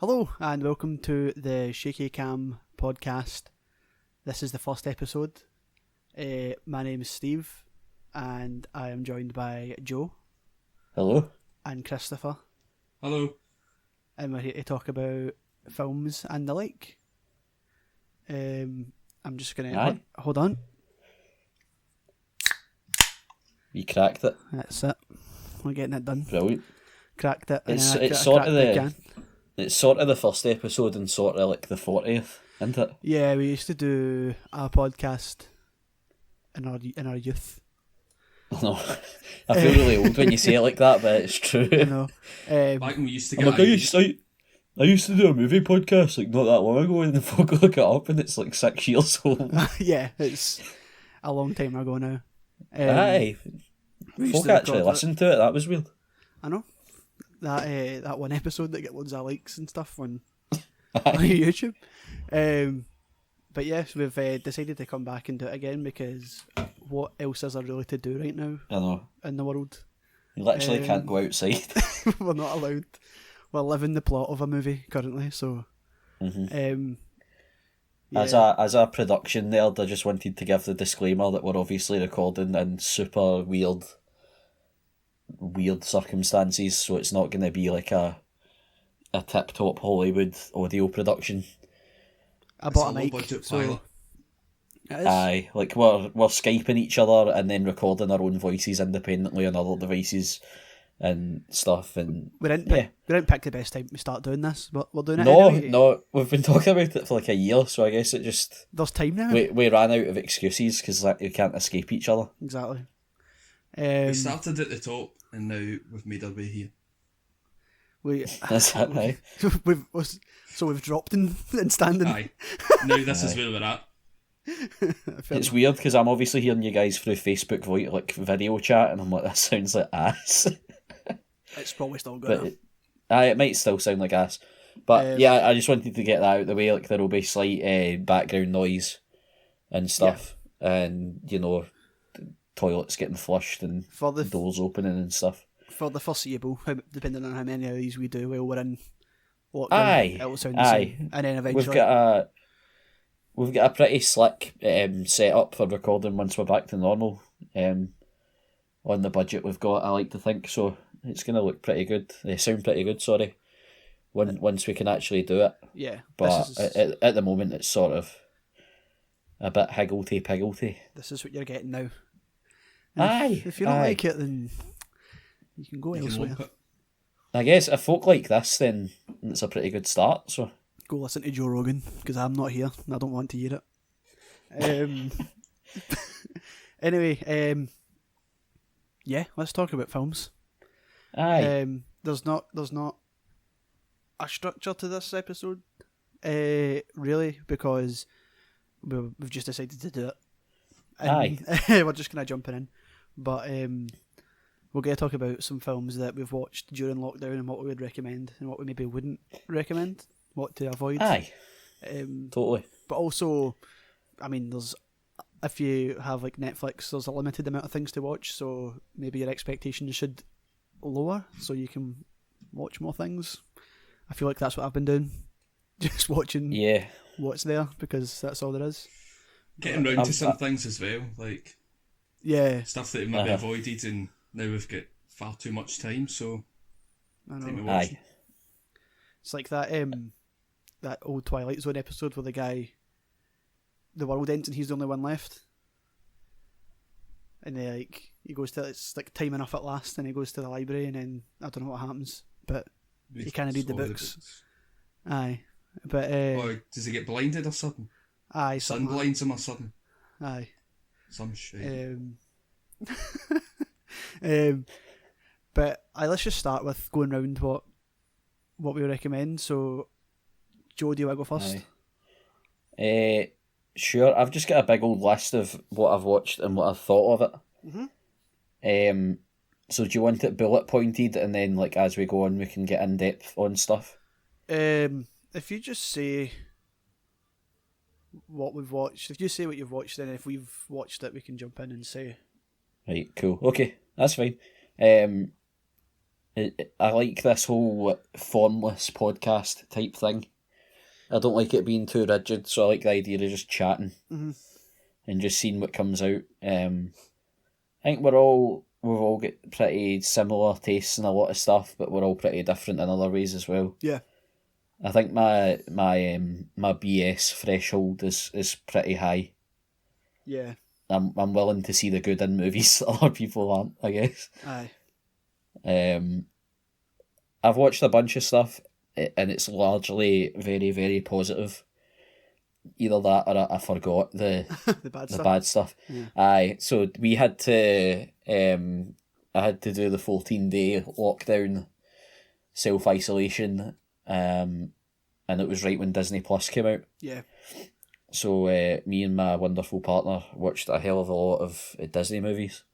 Hello and welcome to the Shaky Cam podcast. This is the first episode. My name is Steve and I am joined by Joe. Hello. And Christopher. Hello. And we're here to talk about films and the like. I'm just going to... Hold on. You cracked it. That's it. We're getting it done. Brilliant. Cracked it. It's sort of the first episode and sort of like the 40th, isn't it? Yeah, we used to do a podcast in our youth. I know. I feel really old when you say it like that, but it's true. I know. Back when we used to get... I used to do a movie podcast like not that long ago, and the folk look it up and it's like 6 years old. Yeah, it's a long time ago now. Aye. Folk actually listened to it. That was weird. I know. That one episode that get loads of likes and stuff on YouTube. But yes, we've decided to come back and do it again because what else is there really to do right now? I know. In the world? You literally can't go outside. We're not allowed. We're living the plot of a movie currently, so... Mm-hmm. Yeah. As a production nerd, I just wanted to give the disclaimer that we're obviously recording in super weird circumstances, so it's not going to be like a tip-top Hollywood audio production. I bought a mic, so... It is. Aye, like we're Skyping each other and then recording our own voices independently on other devices and stuff, and We didn't pick the best time to start doing this, but we're doing it anyway. No, we've been talking about it for like a year, so I guess it just... There's time now. We ran out of excuses because we can't escape each other. Exactly. We started at the top and now we've made our way here. That's it, aye. We've dropped and standing. Aye. Now this is where we're at. It's weird because I'm obviously hearing you guys through Facebook video chat, and I'm like, that sounds like ass. It's probably still good. It might still sound like ass. But I just wanted to get that out of the way. Like, there will be slight background noise and stuff, and toilets getting flushed and doors opening and stuff. For the foreseeable, depending on how many of these we do while we're in lockdown, it'll sound the same. And then eventually... We've got a pretty slick setup for recording once we're back to normal. On the budget we've got, I like to think, so it's going to look pretty good. They sound pretty good, sorry, once we can actually do it. Yeah. But at the moment it's sort of a bit higgledy-piggledy. This is what you're getting now. Aye. If you don't like it, then you can go elsewhere. I guess if folk like this, then it's a pretty good start, so... Go listen to Joe Rogan, because I'm not here and I don't want to hear it. Anyway, let's talk about films. Aye. There's not a structure to this episode, really, because we've just decided to do it. Aye. We're just kind of jumping in. But we're going to talk about some films that we've watched during lockdown and what we would recommend and what we maybe wouldn't recommend. What to avoid. Aye. Totally. But also, I mean, if you have like Netflix, there's a limited amount of things to watch, so maybe your expectations should lower so you can watch more things. I feel like that's what I've been doing. Just watching what's there, because that's all there is. Getting round to some things as well, like stuff that we maybe avoided, and now we've got far too much time, so I know. Aye. It's like that old Twilight Zone episode where the world ends and he's the only one left. And he goes to, it's like time enough at last, and he goes to the library, and then I don't know what happens, but he can't read the books. Aye. But or does he get blinded or something? Aye. Sun blinds him or something? Aye. Some shit. But let's just start with going round what we recommend. So, Joe, do you want to go first? Aye. Sure. I've just got a big old list of what I've watched and what I've thought of it. Mm-hmm. So do you want it bullet pointed, and then like as we go on we can get in depth on stuff? If you just say what we've watched, if you say what you've watched, then if we've watched it we can jump in and say. Right, cool. Okay, that's fine. I like this whole formless podcast type thing. I don't like it being too rigid, so I like the idea of just chatting and just seeing what comes out. I think we've all got pretty similar tastes in a lot of stuff, but we're all pretty different in other ways as well. Yeah. I think my BS threshold is pretty high. Yeah. I'm willing to see the good in movies that other people aren't, I guess. Aye. I've watched a bunch of stuff, and it's largely very, very positive. Either that or I forgot the bad stuff. Yeah. Aye, so we had to I had to do the 14-day lockdown self-isolation, and it was right when Disney Plus came out. Yeah. So me and my wonderful partner watched a hell of a lot of Disney movies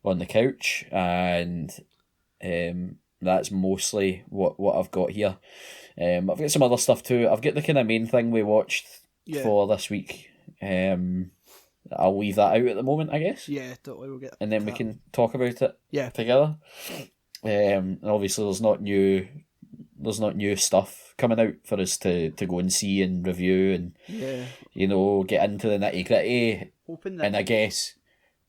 on the couch, and that's mostly what I've got here. I've got some other stuff too. I've got the kind of main thing we watched for this week. I'll leave that out at the moment, I guess. Yeah, totally. We'll get and then we can talk about it together. And obviously there's not new stuff coming out for us to go and see and review and get into the nitty gritty. And I guess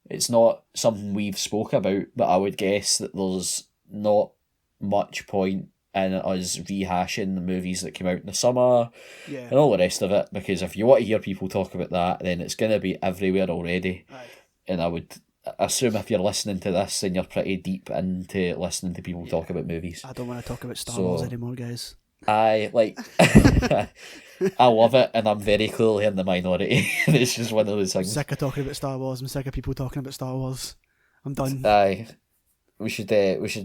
it's not something we've spoke about, but I would guess that there's not much point in us rehashing the movies that came out in the summer and all the rest of it, because if you want to hear people talk about that, then it's going to be everywhere already. Aye. And I would assume if you're listening to this, then you're pretty deep into listening to people talk about movies. I don't want to talk about Star Wars anymore, guys. I love it, and I'm very clearly in the minority. It's just one of those things. I'm sick of talking about Star Wars. I'm sick of people talking about Star Wars. I'm done. Aye. We should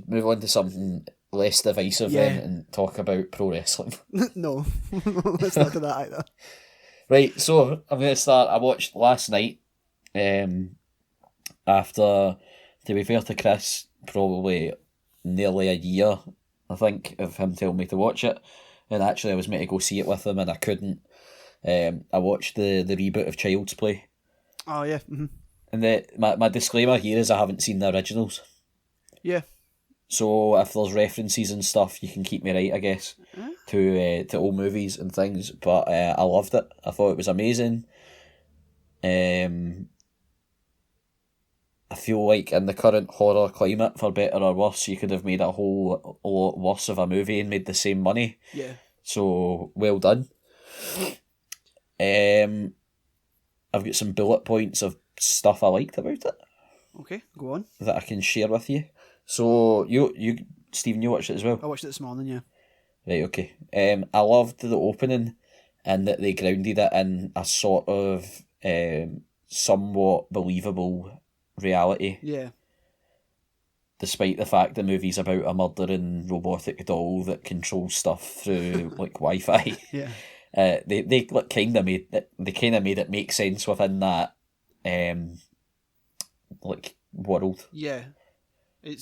move on to something less divisive then and talk about pro wrestling. No, let's not do that either. Right, so I'm going to start. I watched last night, after, to be fair to Chris, probably nearly a year, I think, of him telling me to watch it. And actually I was meant to go see it with him and I couldn't. I watched the reboot of Child's Play. Oh, yeah. Mm-hmm. And my disclaimer here is I haven't seen the originals. Yeah. So if there's references and stuff, you can keep me right, I guess, to old movies and things. But I loved it. I thought it was amazing. I feel like in the current horror climate, for better or worse, you could have made a whole lot worse of a movie and made the same money. Yeah. So well done. I've got some bullet points of stuff I liked about it. Okay, go on. That I can share with you. So you Stephen, you watched it as well? I watched it this morning, yeah. Right, okay. I loved the opening and that they grounded it in a sort of somewhat believable reality. Yeah. Despite the fact the movie's about a murdering robotic doll that controls stuff through like Wi-Fi. Yeah. They kind of made it make sense within that like world. Yeah.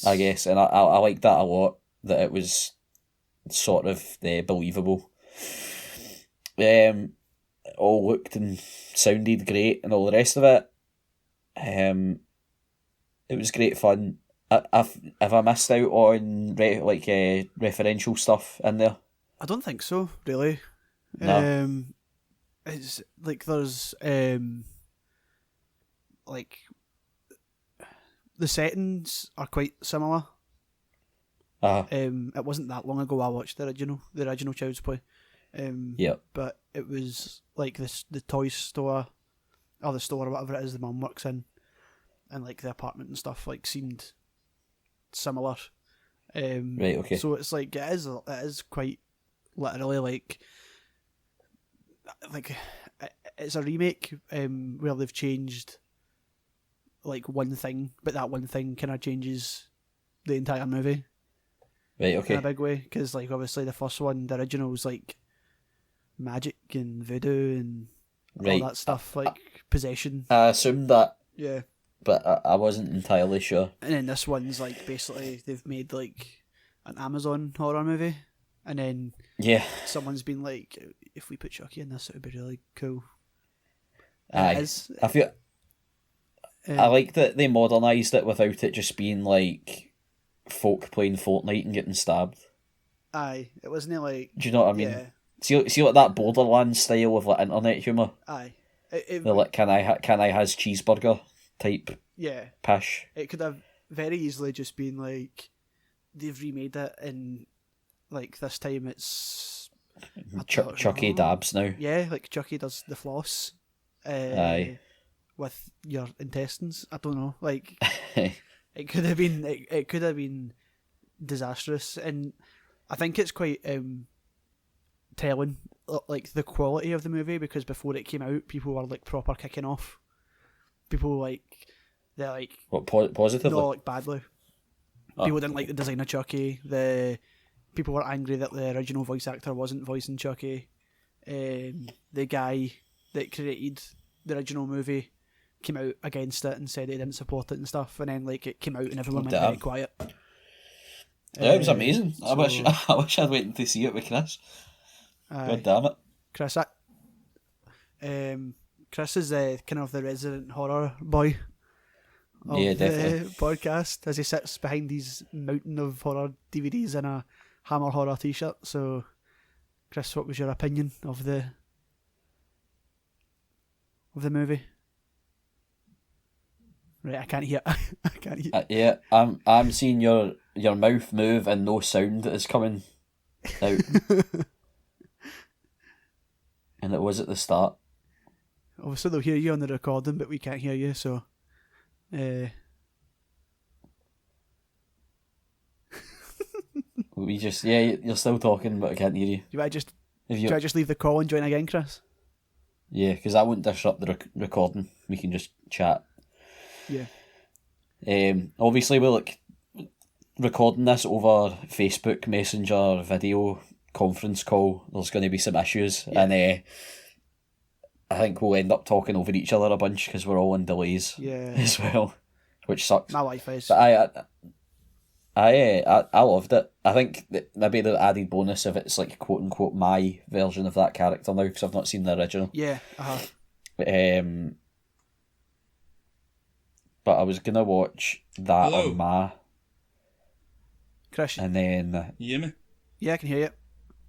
I guess, and I like that a lot, that it was sort of believable. All looked and sounded great and all the rest of it. It was great fun. Have I missed out on referential stuff in there? I don't think so, really. No. It's like there's like the settings are quite similar. It wasn't that long ago I watched the original Child's Play. But it was like the toy store, or the store or whatever it is the mum works in, and like the apartment and stuff like seemed similar. Right, okay. So it's like it is quite literally like it's a remake where they've changed like one thing, but that one thing kind of changes the entire movie. Right, okay. In a big way, because like obviously the first one, the original was like magic and voodoo and all that stuff, like possession. I assumed that. Yeah. But I wasn't entirely sure. And then this one's like basically they've made like an Amazon horror movie, and then someone's been like, if we put Chucky in this, it would be really cool. Aye. I feel I like that they modernised it without it just being like folk playing Fortnite and getting stabbed. Aye, it wasn't like. Do you know what I mean? Yeah. See like that Borderlands style of like internet humour. Aye. The like can I has cheeseburger type. Yeah. Pish. It could have very easily just been like they've remade it and like this time it's Chucky dabs now. Yeah, like Chucky does the floss. Aye. With your intestines. I don't know. Like it could have been it could have been disastrous, and I think it's quite telling like the quality of the movie, because before it came out people were like proper kicking off. People like they're like what positively? No, like badly. People didn't like the design of Chucky. The people were angry that the original voice actor wasn't voicing Chucky. The guy that created the original movie came out against it and said he didn't support it and stuff, and then like it came out and everyone went very quiet. Yeah, it was amazing. I wish I'd waited to see it with Chris. God damn it, Chris! Chris is kind of the resident horror boy of the podcast, as he sits behind these mountain of horror DVDs and a Hammer Horror T-shirt. So, Chris, what was your opinion of the movie? Right, I can't hear. I can't hear. Yeah, I'm seeing your mouth move and no sound is coming out, and it was at the start. Obviously, they'll hear you on the recording, but we can't hear you. So, we just you're still talking, but I can't hear you. Do I just leave the call and join again, Chris? Yeah, because that won't disrupt the recording. We can just chat. Yeah. Obviously, we're like recording this over Facebook Messenger video conference call. There's going to be some issues, and I think we'll end up talking over each other a bunch because we're all in delays. As well, which sucks. My Wi-Fi is. But I loved it. I think that maybe the added bonus if it's like quote unquote my version of that character now, because I've not seen the original. Yeah. But I was gonna watch that on Ma. Chris, and then you hear me? Yeah, I can hear you.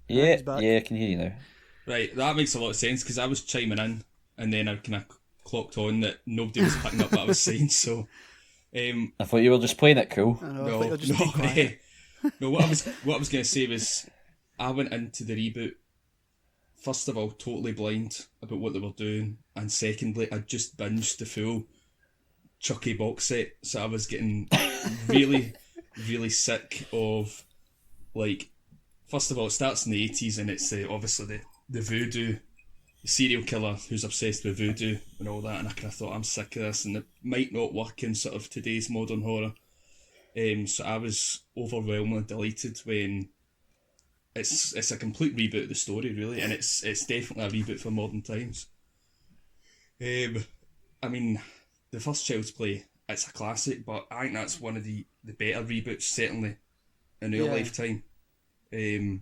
Yeah, I can hear you now. Right, that makes a lot of sense, because I was chiming in and then I kind of clocked on that nobody was picking up what I was saying. So I thought you were just playing it cool. No. What I was going to say was I went into the reboot first of all totally blind about what they were doing, and secondly I just binged the full Chucky box set, so I was getting really really sick of, like, first of all it starts in the 80s and it's obviously the voodoo, the serial killer who's obsessed with voodoo and all that, and I kind of thought I'm sick of this and it might not work in sort of today's modern horror. So I was overwhelmingly delighted when it's a complete reboot of the story, really, and it's definitely a reboot for modern times. I mean, the first Child's Play, it's a classic, but I think that's one of the better reboots, certainly in our lifetime, that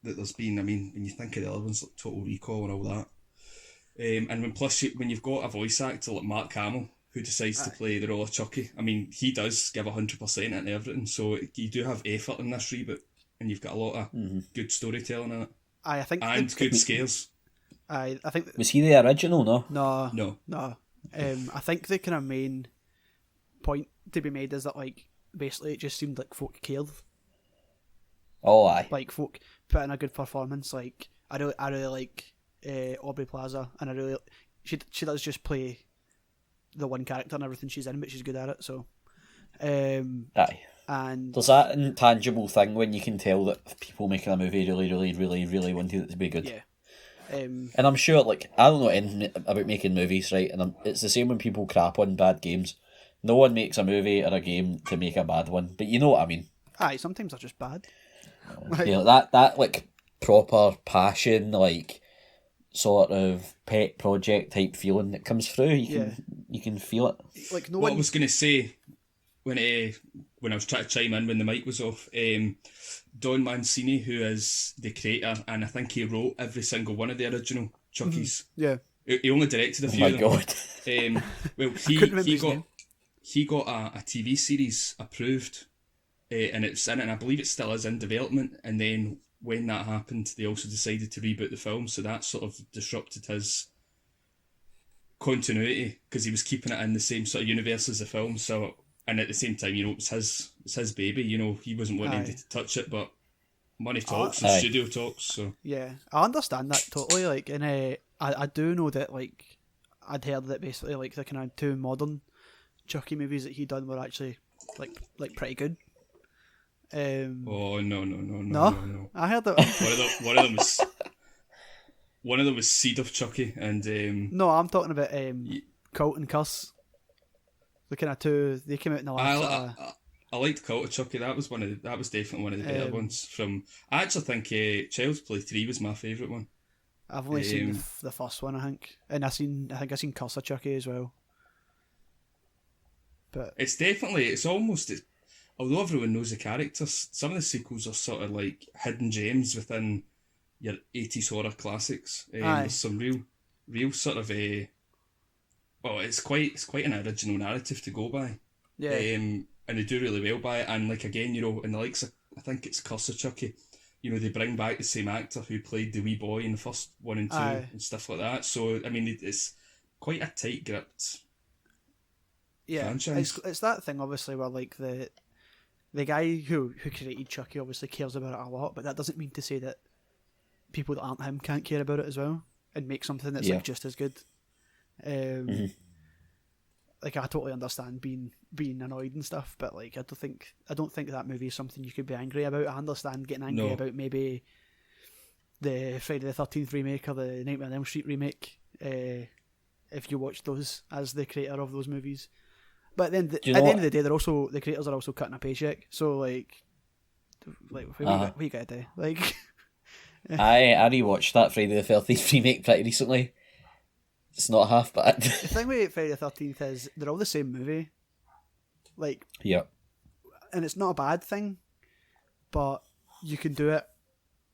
there's been. I mean, when you think of the other ones like Total Recall and all that, and when you've got a voice actor like Mark Hamill who decides to play the role of Chucky, I mean, he does give 100% into everything, so you do have effort in this reboot, and you've got a lot of good storytelling in it. I think and good scares. I think was he the original? No. I think the kind of main point to be made is that, like, basically it just seemed like folk cared. Oh, aye. Like, folk put in a good performance. Like, I really like Aubrey Plaza, and she does just play the one character and everything she's in, but she's good at it. So, aye. And there's that intangible thing when you can tell that people making a movie really, really, really, really wanted it to be good. Yeah. And I'm sure, like, I don't know anything about making movies, right? And it's the same when people crap on bad games. No one makes a movie or a game to make a bad one, but you know what I mean. Aye, sometimes they're just bad. You know, that like proper passion, like sort of pet project type feeling that comes through. You can feel it. Like I was going to say when I was trying to chime in when the mic was off, Don Mancini, who is the creator, and I think he wrote every single one of the original Chuckies. Yeah. He only directed a few of them. Oh my God. Well, he got a TV series approved and I believe it still is in development. And then when that happened, they also decided to reboot the film, so that sort of disrupted his continuity because he was keeping it in the same sort of universe as the film. So, and at the same time, it was his baby. He wasn't wanting to touch it, but money talks and studio talks. So yeah, I understand that totally. Like, and I do know that like I'd heard that basically like the kind of two modern Chucky movies that he done were actually like pretty good. Oh no! I heard that one of them was Seed of Chucky, and no, I'm talking about Cult and Curse. The kind of two they came out in the last. I liked Cult of Chucky. That was definitely one of the better ones. I actually think Child's Play 3 was my favourite one. I've only seen the first one, I think, and I think I've seen Curse of Chucky as well. But although everyone knows the characters, some of the sequels are sort of like hidden gems within your 80s horror classics. There's some real sort of it's quite an original narrative to go by. Yeah. And they do really well by it. And like again, in the likes of, I think it's Curse of Chucky, they bring back the same actor who played the wee boy in the first 1 and 2 and stuff like that. So I mean, it's quite a tight gripped. Yeah, franchise. It's that thing obviously where like the guy who created Chucky obviously cares about it a lot, but that doesn't mean to say that people that aren't him can't care about it as well and make something that's like just as good. Like I totally understand being annoyed and stuff, but like I don't think that movie is something you could be angry about. I understand getting angry about maybe the Friday the 13th remake or the Nightmare on Elm Street remake, if you watch those as the creator of those movies. But then at the end of the day, the creators are also cutting a paycheck. So like what you gotta do? Like, I rewatched that Friday the 13th remake pretty recently. It's not half bad. The thing with Friday the 13th is they're all the same movie. Like, yeah, and it's not a bad thing, but you can do it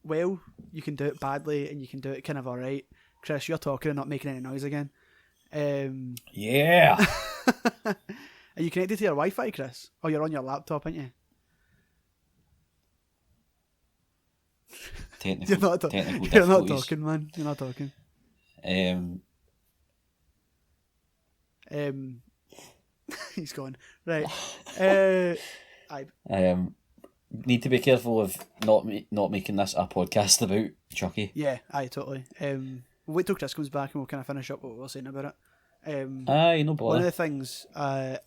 well, you can do it badly, and you can do it kind of alright. Chris, you're talking and not making any noise again. Yeah. Are you connected to your Wi-Fi, Chris? Oh, you're on your laptop, aren't you? You're not talking, man. You're not talking. He's gone. Right. I need to be careful of not making this a podcast about Chucky. Yeah, totally. We'll wait till Chris comes back and we'll kind of finish up what we were saying about it. No bother. One of the things I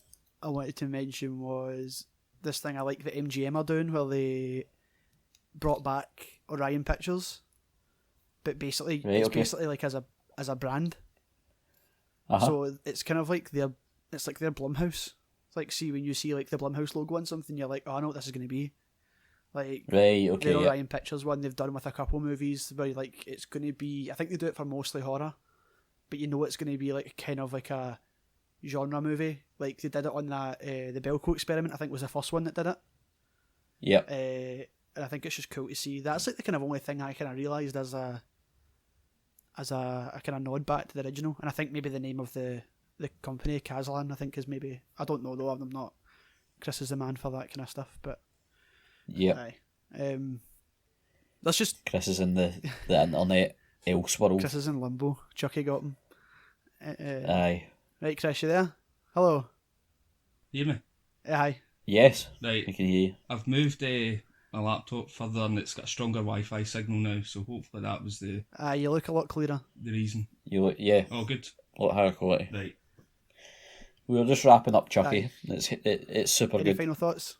wanted to mention was this thing I like that MGM are doing, where they brought back Orion Pictures, but basically basically like as a brand. Uh-huh. So it's kind of like their Blumhouse. It's like, see, when you see like the Blumhouse logo on something, you're like, oh, I know what this is going to be. Like, right, okay, the Orion Pictures one they've done with a couple movies where like it's going to be, I think they do it for mostly horror, but it's going to be like kind of like a genre movie. Like they did it on that the Belko Experiment, I think was the first one that did it. Yep. And I think it's just cool to see. That's like the kind of only thing I kind of realised as a kind of nod back to the original. And I think maybe the name of the company, Kazlan, I think is maybe, I don't know though, I'm not, Chris is the man for that kind of stuff, but yeah. That's just Chris is in the internet else world. Chris is in limbo. Chucky got him. Aye. Right, Chris, you there? Hello. Hear me? Hi. Yes. Right. I can hear you. I've moved my laptop further and it's got a stronger Wi-Fi signal now, so hopefully that was the you look a lot clearer. the reason. You look, yeah. Oh, good. A lot higher quality. Right. We were just wrapping up Chucky. It's super Any good. final thoughts?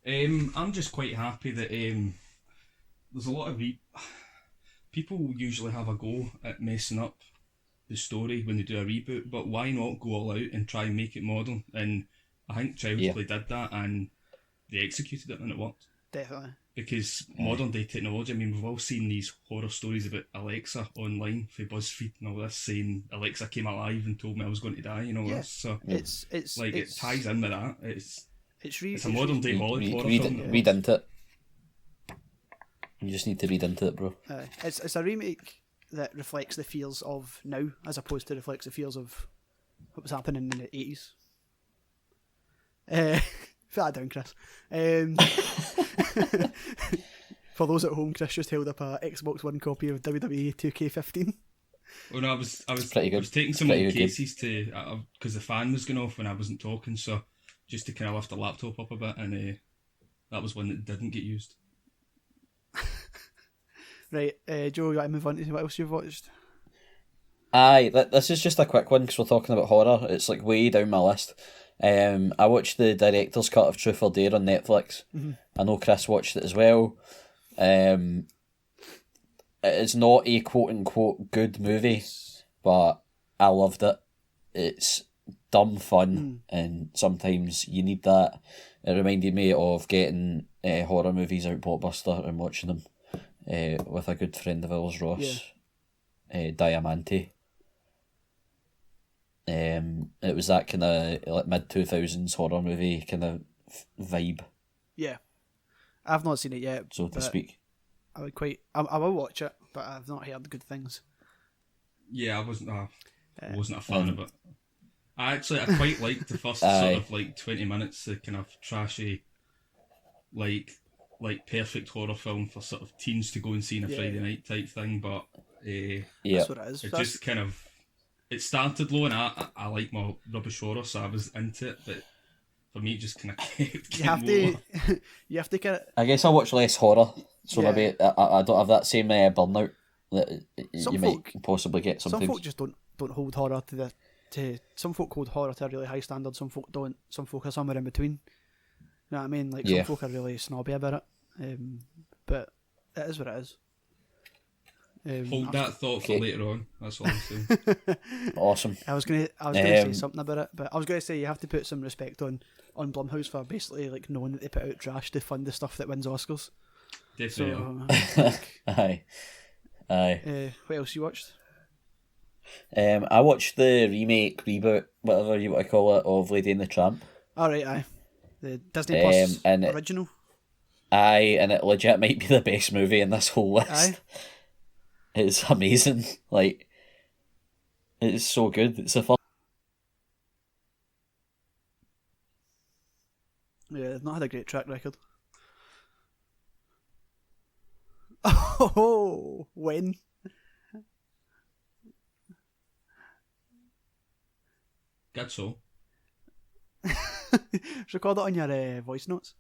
I'm just quite happy that there's a lot of people usually have a go at messing up the story when they do a reboot, but why not go all out and try and make it modern? And I think Child's Play did that, and they executed it, and it worked. Definitely. Because modern day technology, I mean, we've all seen these horror stories about Alexa online for BuzzFeed and all this, saying Alexa came alive and told me I was going to die, this. So it's it ties in with that. It's a modern day horror film. Read into it. You just need to read into it, bro. It's a remake that reflects the fears of now, as opposed to reflects the fears of what was happening in the 80s. Put that down, Chris. For those at home, Chris just held up a Xbox One copy of WWE 2K15. Well, no, I was pretty good. I was taking some Pretty old good cases to because the fan was going off when I wasn't talking, so just to kind of lift the laptop up a bit, and that was one that didn't get used. Right, Joe, you want to move on to what else you've watched? Aye, this is just a quick one because we're talking about horror. It's like way down my list. I watched the director's cut of Truth or Dare on Netflix. Mm-hmm. I know Chris watched it as well. It is not a quote-unquote good movie, but I loved it. It's dumb fun, and sometimes you need that. It reminded me of getting horror movies out Blockbuster and watching them with a good friend of ours, Ross, Diamante. It was that kind of like mid-2000s horror movie kind of vibe. Yeah. I've not seen it yet, so to speak. I will watch it, but I've not heard good things. Yeah, I wasn't a fan of it. I quite liked the first sort of like 20 minutes, the kind of trashy, like perfect horror film for sort of teens to go and see on a Friday night type thing. But that's what it is. Just kind of, it started low, and I like my rubbish horror, so I was into it. But for me, it just kind of kept you have to kind of. I guess I watch less horror, so maybe I don't have that same burnout that you might possibly get sometimes. Some folk just don't hold horror to some folk hold horror to a really high standard. Some folk don't. Some folk are somewhere in between. You know what I mean? Like some folk are really snobby about it, but it is what it is. Hold that thought for later on. That's all I'm saying. Awesome. I was gonna say something about it, but I was gonna say you have to put some respect on Blumhouse for basically like knowing that they put out trash to fund the stuff that wins Oscars. Definitely. So, aye. What else you watched? I watched the remake, reboot, whatever you want to call it, of Lady and the Tramp. Alright, aye. The Disney Plus original. And it legit might be the best movie in this whole list. Aye. It's amazing. Like, it's so good. It's a fun. Yeah, they've not had a great track record. Oh, when? Good so. Just record it on your voice notes.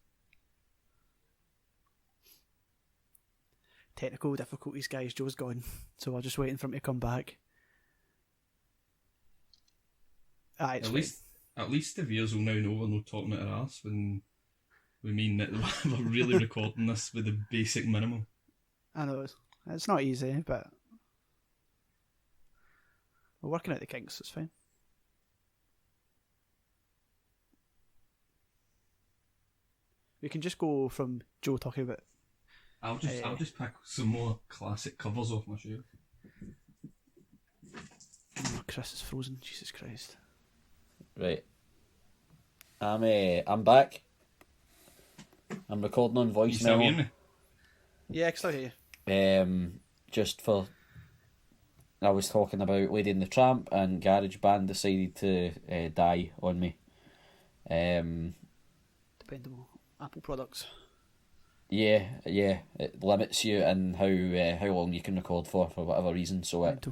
Technical difficulties, guys. Joe's gone, so we're just waiting for him to come back. At least the viewers will now know we're not talking at our arse when we mean that we're really recording this with the basic minimum. I know it's not easy, but we're working out the kinks. It's fine. We can just go from Joe talking about. I'll just pick some more classic covers off my shoe. Oh, Chris is frozen. Jesus Christ. Right. I'm back. I'm recording on voice you still memo. hear me? Yeah, I can still hear you. Just for I was talking about Lady and the Tramp, and GarageBand decided to die on me. Dependable Apple products. Yeah, it limits you in how long you can record for whatever reason. So it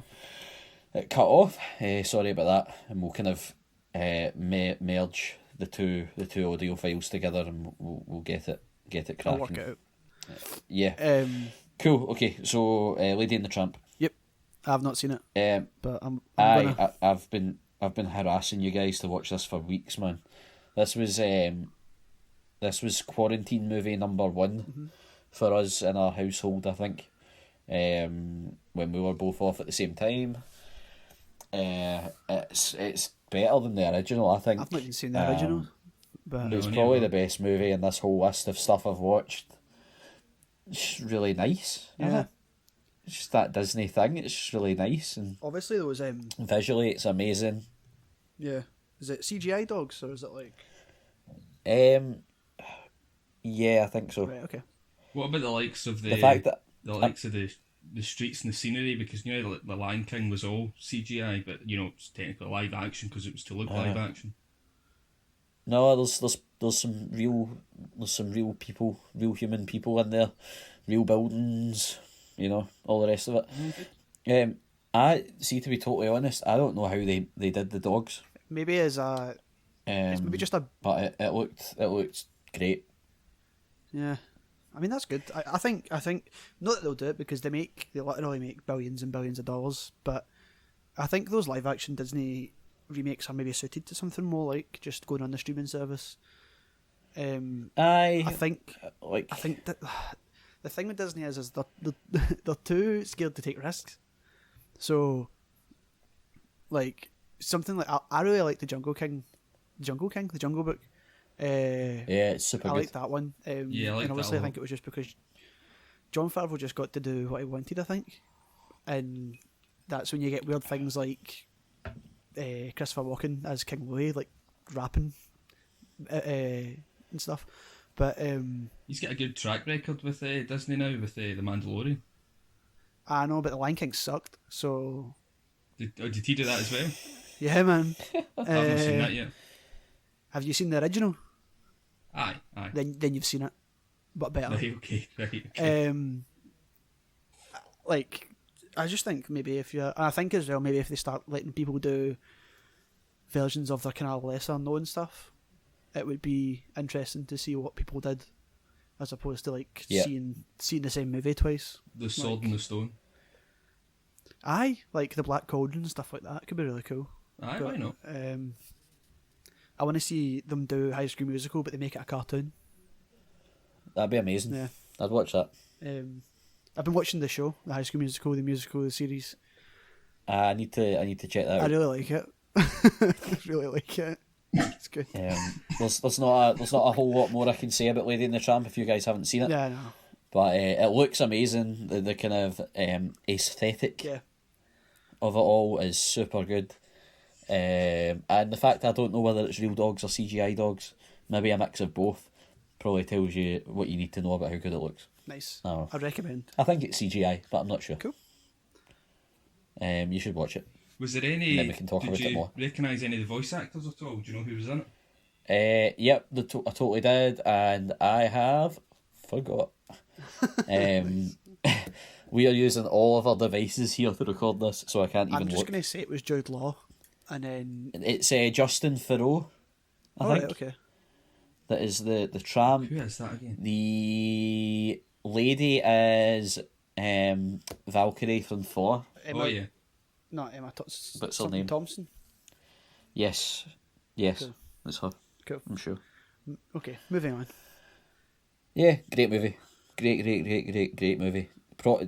cut off. Sorry about that, and we'll kind of merge the two audio files together, and we'll get it cracking. I'll work it out. Yeah. Cool. Okay. So Lady and the Tramp. Yep. I've not seen it. But I've been harassing you guys to watch this for weeks, man. This was quarantine movie number 1 for us in our household, I think. When we were both off at the same time. It's better than the original, I think. I've not even seen the original. But it's probably the best movie in this whole list of stuff I've watched. It's really nice. Yeah. It's just that Disney thing. It's just really nice, and obviously there was visually it's amazing. Yeah. Is it CGI dogs or is it like? Yeah, I think so. Right. Okay. What about the likes of the fact that of the streets and the scenery? Because you know the Lion King was all CGI, but you know it's technically live action because it was to look live action. No, there's some real people, real human people in there, real buildings, all the rest of it. I see, to be totally honest, I don't know how they did the dogs. Maybe it's maybe just a. But it looked great. Yeah, I mean that's good. I think not that they'll do it because they literally make billions and billions of dollars, but I think those live action Disney remakes are maybe suited to something more like just going on the streaming service. I think that the thing with Disney is they're too scared to take risks. So, like something like I really like the Jungle Book. Yeah, it's super I good. like that one. Yeah, I like and obviously that a I think lot. it was just because Jon Favreau just got to do what he wanted, I think, and that's when you get weird things like Christopher Walken as King Louis, like rapping and stuff. But He's got a good track record with Disney now with The Mandalorian. I know, but the Lion King sucked. So Did he do that as well? yeah, man. I haven't seen that yet. Have you seen the original? Aye. Then you've seen it, but better. Right, okay. Like, I just think maybe I think as well, maybe if they start letting people do versions of their kind of lesser known stuff, it would be interesting to see what people did, as opposed to like seeing the same movie twice. The Sword and the Stone. Aye, like the Black Cauldron and stuff like that could be really cool. Aye, But, why not? I want to see them do High School Musical, but they make it a cartoon. That'd be amazing. Yeah. I'd watch that. I've been watching the show, the High School Musical, the series. I need to check that out. I really like it. I really like it. It's good. There's not a whole lot more I can say about Lady and the Tramp if you guys haven't seen it. Yeah, I know. But it looks amazing. The kind of aesthetic Yeah. of it all is super good. And the fact I don't know whether it's real dogs or CGI dogs, maybe a mix of both, probably tells you what you need to know about how good it looks. Nice. No. I'd recommend. I think it's CGI, but I'm not sure. Cool. You should watch it. Was there any... Then we can talk did about it you more. recognise any of the voice actors at all? Do you know who was in it? Yep, I totally did, and I have forgot. We are using all of our devices here to record this, so I can't even I'm just look. going to say it was Jude Law, and then... It's Justin Theroux, I think. Right, okay. That is the tramp. Who is that again? The lady is Valkyrie from Thor. Emma, yeah. Not Emma What's her something name? Thompson. Yes, Cool. that's her. Cool. I'm sure. Okay, moving on. Yeah, great movie. Great movie. It's probably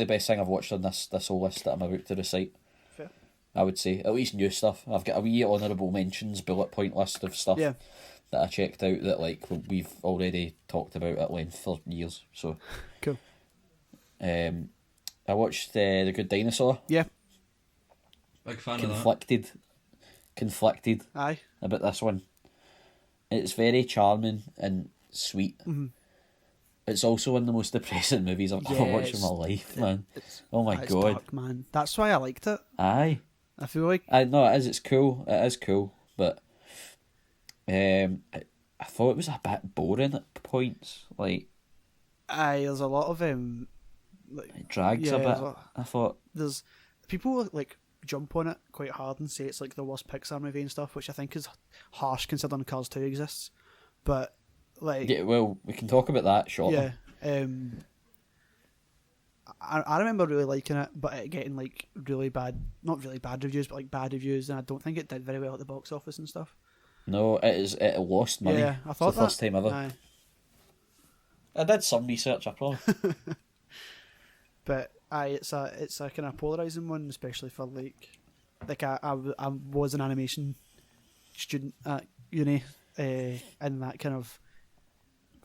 the best thing I've watched on this whole list that I'm about to recite. Fair. I would say, at least new stuff. I've got a wee honourable mentions bullet point list of stuff Yeah. that I checked out that like we've already talked about at length for years. So, Cool. I watched The Good Dinosaur. Yeah. Big fan of Conflicted Aye. about this one. It's very charming and sweet. Mm-hmm. It's also one of the most depressing movies I've ever watched in my life, man. Oh my It's god. dark, man. That's why I liked it. Aye. I feel like... I know it is. It's cool. It is cool, but I thought it was a bit boring at points. Like, Aye, there's a lot of... like, it drags yeah, a bit. there's I thought, there's... People, like, jump on it quite hard and say it's, like, the worst Pixar movie and stuff, which I think is harsh considering Cars 2 exists. But, like... yeah, well, we can talk about that shortly. Yeah. I remember really liking it, but it getting like really bad, not really bad reviews, but like bad reviews, and I don't think it did very well at the box office and stuff. No, it lost money. Yeah, I thought it's the first time ever. Aye. I did some research, I probably. But it's a kind of polarizing one, especially for like I was an animation student at uni, in that kind of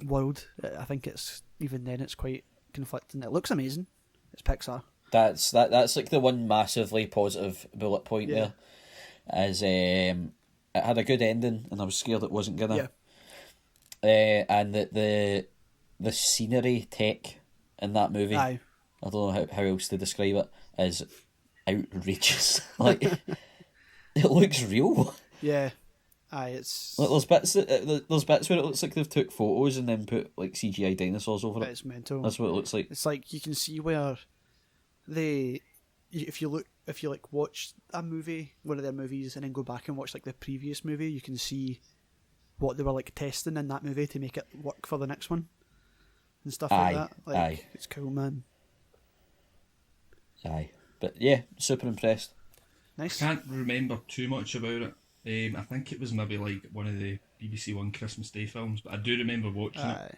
world. I think it's even then it's quite conflicting. It looks amazing. It's Pixar. That's like the one massively positive bullet point Yeah. there. Is it had a good ending, and I was scared it wasn't gonna. Yeah. And that the scenery tech in that movie, Aye. I don't know how else to describe it, is outrageous. Like, it looks real. Yeah. Aye, it's Like there's bits where it looks like they've took photos and then put like CGI dinosaurs over it. it's mental. That's what it looks like. It's like you can see where if you like watch a movie, one of their movies, and then go back and watch like the previous movie, you can see what they were like testing in that movie to make it work for the next one and stuff like that. Like, aye. It's cool, man. Aye, but yeah, super impressed. Nice. Can't remember too much about it. I think it was maybe like one of the BBC One Christmas Day films, but I do remember watching it,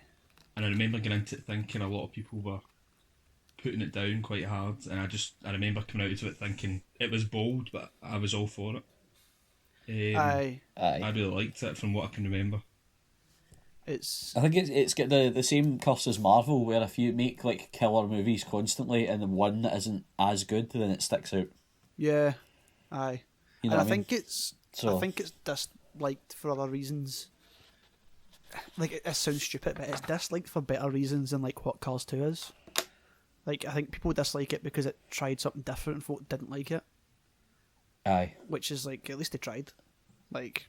and I remember getting into it thinking a lot of people were putting it down quite hard, and I remember coming out of it thinking it was bold, but I was all for it. Aye. I really liked it from what I can remember. I think it's got the same curse as Marvel, where if you make like killer movies constantly and then one that isn't as good, then it sticks out. Yeah. Aye. You know and what I think it's disliked for other reasons. Like it sounds stupid, but it's disliked for better reasons than like what Cars 2 is. Like I think people dislike it because it tried something different and folk didn't like it. Aye. Which is like at least they tried. Like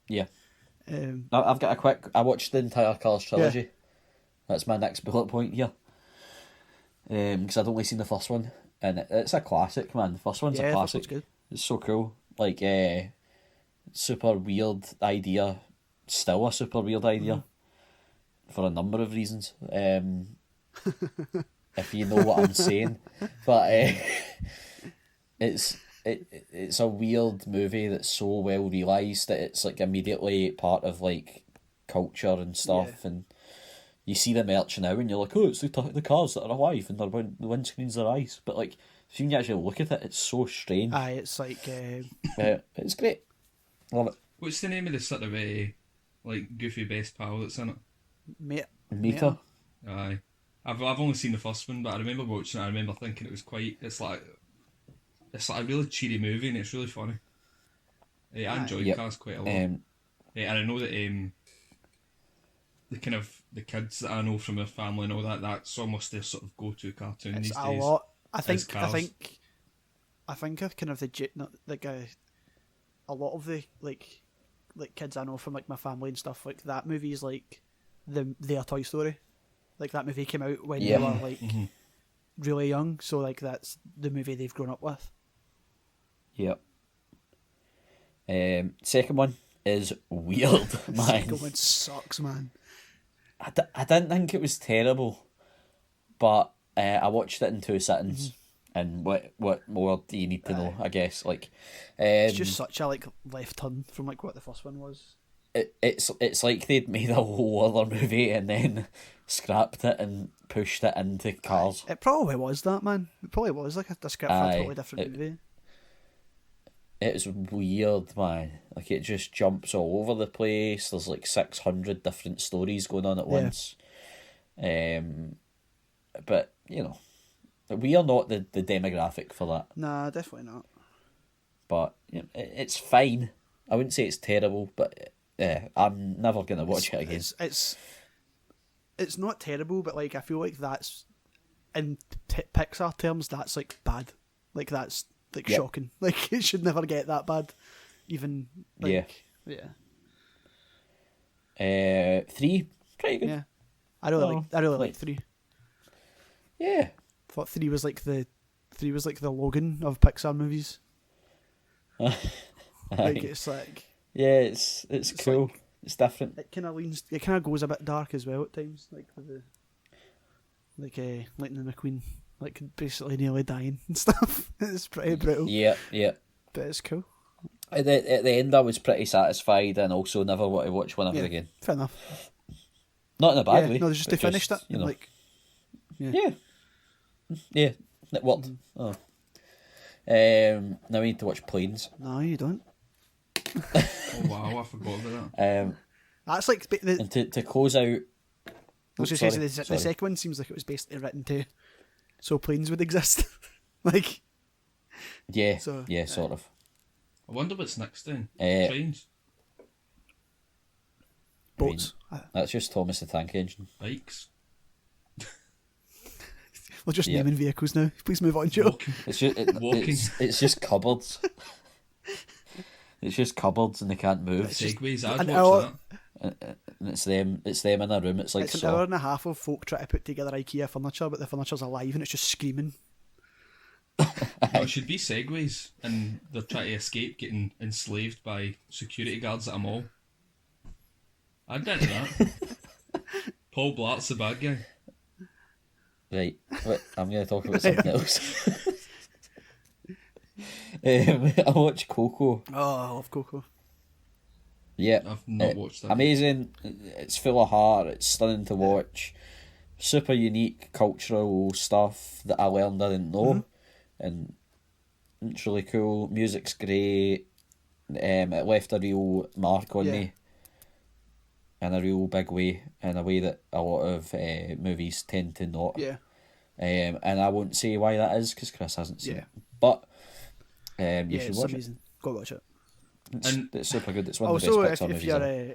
yeah. I've got I watched the entire Cars trilogy. Yeah. That's my next bullet point here. Because I'd only seen the first one, and it's a classic, man. The first one's a classic. Good. It's so cool. Like, super weird idea. Still a super weird idea. For a number of reasons. If you know what I'm saying. But it's a weird movie that's so well realised that it's like immediately part of like culture and stuff. And you see the merch now and you're like, oh, it's the cars that are alive and the windscreens are ice. But like, if you can actually look at it, it's so strange. Aye, it's like... it's great. Love it. What's the name of the sort of like goofy best pal that's in it? Meta. Aye. I've only seen the first one, but I remember watching it. I remember thinking it was quite... It's like a really cheery movie and it's really funny. I enjoyed Cars quite a lot. And I know that the kids that I know from their family and all that, that's almost their sort of go-to cartoon these days. A lot. I think kind of a lot of the like kids I know from like my family and stuff, like that movie is like their Toy Story. Like that movie came out when they were like really young, so like that's the movie they've grown up with. Yep. Second one is weird, man. Second one sucks, man. I didn't think it was terrible, but I watched it in 2 sittings. And what more do you need to know? I guess like it's just such a like left turn from like what the first one was. It's like they'd made a whole other movie and then scrapped it and pushed it into Cars. It probably was that, man. It probably was like a script for a totally different movie. It's weird, man. Like it just jumps all over the place. There's like 600 different stories going on at once. But you know, we are not the demographic for that. Nah, definitely not. But you know, it's fine. I wouldn't say it's terrible, but I'm never gonna watch it again. It's not terrible, but like I feel like that's in Pixar terms, that's like bad. Like that's like shocking. Like it should never get that bad. Even like yeah. 3, pretty good. Yeah, I really like 3. Yeah, thought 3 was like the Logan of Pixar movies. Like it's like it's cool. Like, it's different. It kind of goes a bit dark as well at times, like with the Lightning McQueen like basically nearly dying and stuff. It's pretty brutal. Yeah. But it's cool. At the end, I was pretty satisfied, and also never want to watch one of it again. Fair enough. Not in a bad way. No, they finished it. You know. Like, yeah, it worked. Oh. Now we need to watch Planes. No, you don't. Oh wow, I forgot about that. That's like and to close out. I was just saying the second one seems like it was basically written to so planes would exist. Like yeah, sort of. I wonder what's next then. Trains, boats. That's just Thomas the Tank Engine. bikes. We're just naming vehicles now. Please move on, Joe. Walking. It's just walking. It's just cupboards. It's just cupboards and they can't move. Segways, I'd an watch hour- that. And it's them in a room. It's like It's an Saw. hour and a half of folk trying to put together IKEA furniture, but the furniture's alive and it's just screaming. No, it should be Segways, and they're trying to escape getting enslaved by security guards at a mall. I'd get into that. Paul Blart's the bad guy. Right, wait, I'm going to talk about something else. I watched Coco. Oh, I love Coco. Yeah, I've not watched that. amazing. It's full of heart. It's stunning to watch. Super unique cultural stuff that I learned I didn't know, and it's really cool. Music's great. It left a real mark on me in a real big way, in a way that a lot of movies tend to not. Yeah. And I won't say why that is because Chris hasn't seen Yeah. it, but you Yeah, should it's watch amazing. Go watch it. it. It's super good. It's one of the Also, best Pixar if movies you're ever.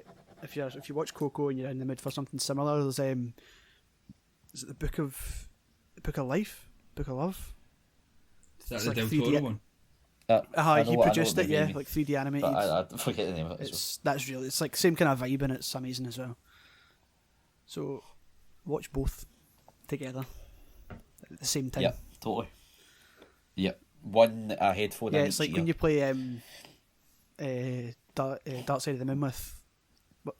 if you watch Coco and you're in the mood for something similar, there's is it the Book of Life, Book of Love? Is that it's the like Del 3D Toro one? I know he what- I know produced what it, movie you mean, like 3D animated. but I forget the name of it. It's like same kind of vibe and it's amazing as well. So watch both together at the same time. Yeah, totally. Yep, one a headphone. Yeah, in it's each like ear. when you play Dark Side of the Moon with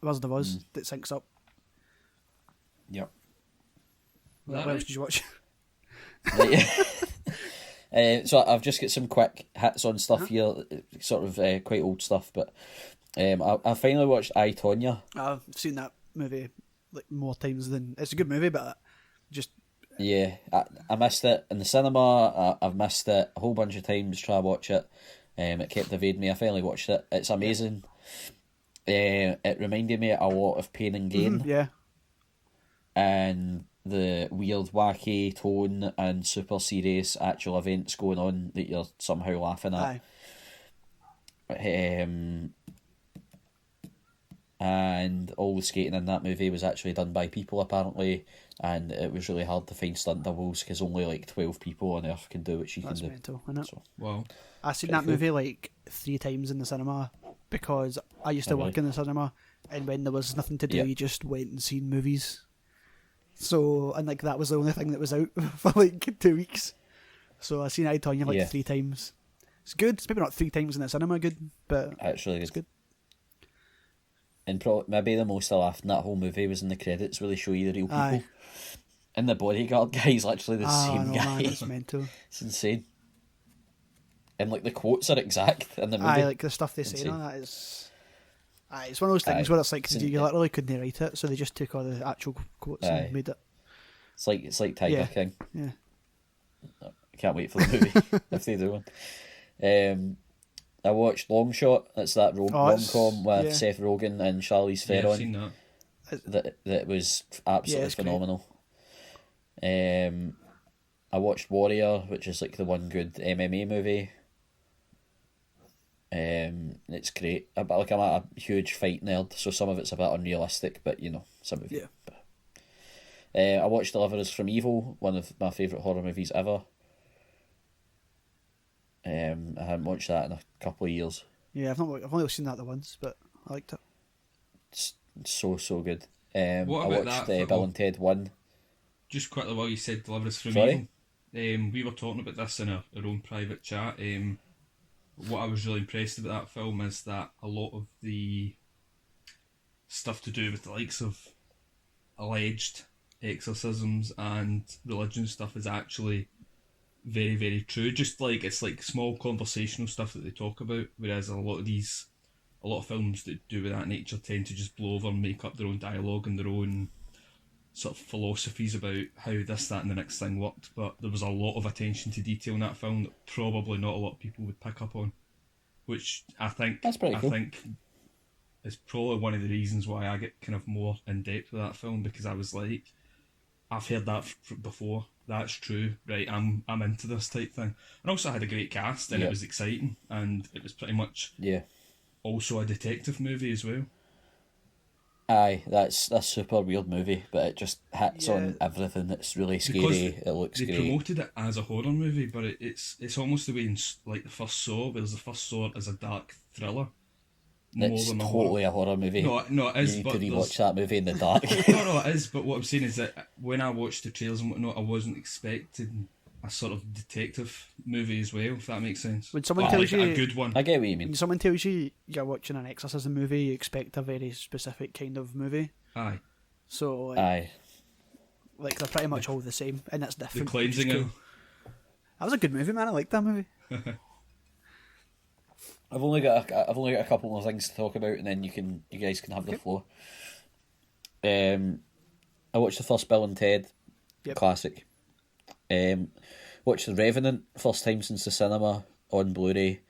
Wizard of Oz that syncs up. Yep. What else did you watch? So I've just got some quick hits on stuff here, sort of quite old stuff, but I finally watched I, Tonya. I've seen that movie like more times than it's a good movie, but just Yeah, I missed it in the cinema. I've missed it a whole bunch of times. Try to watch it. It kept evading me. I finally watched it. It's amazing. It reminded me a lot of Pain and Gain, yeah. and the weird, wacky tone and super serious actual events going on that you're somehow laughing at. Aye. And all the skating in that movie was actually done by people apparently, and it was really hard to find stunt doubles because only like 12 people on Earth can do what she That's can do. mental, isn't it? So, Wow. I've seen pretty that movie like 3 times in the cinema because I used to Oh, work really? in the cinema, and when there was nothing to do, Yeah. you just went and seen movies. So, and like that was the only thing that was out for like 2 weeks. So I've seen I, Tonya like 3 times. It's good. It's maybe not 3 times in the cinema good, but actually, it's good. And maybe the most I laughed in that whole movie was in the credits where they show you the real people. Aye. And the bodyguard guy's literally the I same know, guy. man, it's mental. It's insane. And like the quotes are exact in the movie. Aye, like the stuff they say Insane. and all that is. Aye, it's one of those things Aye. where it's like It's you literally couldn't write it, so they just took all the actual quotes Aye. and made it. It's like Tiger Yeah. King. Yeah. I can't wait for the movie if they do one. I watched Long Shot. That's that rom-com with yeah. Seth Rogen and Charlize Yeah, I've Theron. seen that. That was absolutely it's great. phenomenal. I watched Warrior, which is like the one good MMA movie. It's great. I'm a huge fight nerd, so some of it's a bit unrealistic, but you know, some of it. I watched Deliverers from Evil, one of my favourite horror movies ever. I haven't watched that in a couple of years. Yeah, I've only seen that the once, but I liked it. It's so good. What I about watched that Bill and Ted 1. Just quickly while you said Deliver Us From Sorry? Evil, we were talking about this in our own private chat. What I was really impressed about that film is that a lot of the stuff to do with the likes of alleged exorcisms and religion stuff is actually very, very true. Just like it's like small conversational stuff that they talk about, whereas a lot of films that do with that nature tend to just blow over and make up their own dialogue and their own sort of philosophies about how this, that and the next thing worked. But there was a lot of attention to detail in that film that probably not a lot of people would pick up on, which I think That's pretty cool. think is probably one of the reasons why I get kind of more in depth with that film, because I was like, I've heard that before. That's true, right? I'm into this type thing. And also had a great cast, and Yeah. it was exciting, and it was pretty much Yeah. also a detective movie as well. Aye, that's a super weird movie, but it just hits Yeah. on everything. It's really Because scary. It looks they great. promoted it as a horror movie, but it's almost the way in like the first Saw, whereas the first Saw is a dark thriller. It's totally a horror movie. No, it is. You need but to rewatch that movie in the dark. no, it is. But what I'm saying is that when I watched the trailers and whatnot, I wasn't expecting a sort of detective movie as well. If that makes sense. When someone But tells like you a good one, I get what you mean. when someone tells you you're watching an exorcism movie, you expect a very specific kind of movie. aye, So Aye. like they're pretty much all the same, and it's the different. cleansing which is out. cool. That was a good movie, man. I liked that movie. I've only got a couple more things to talk about, and then you guys can have the floor. I watched the first Bill and Ted, Yep. classic. Watched The Revenant, first time since the cinema on Blu-ray.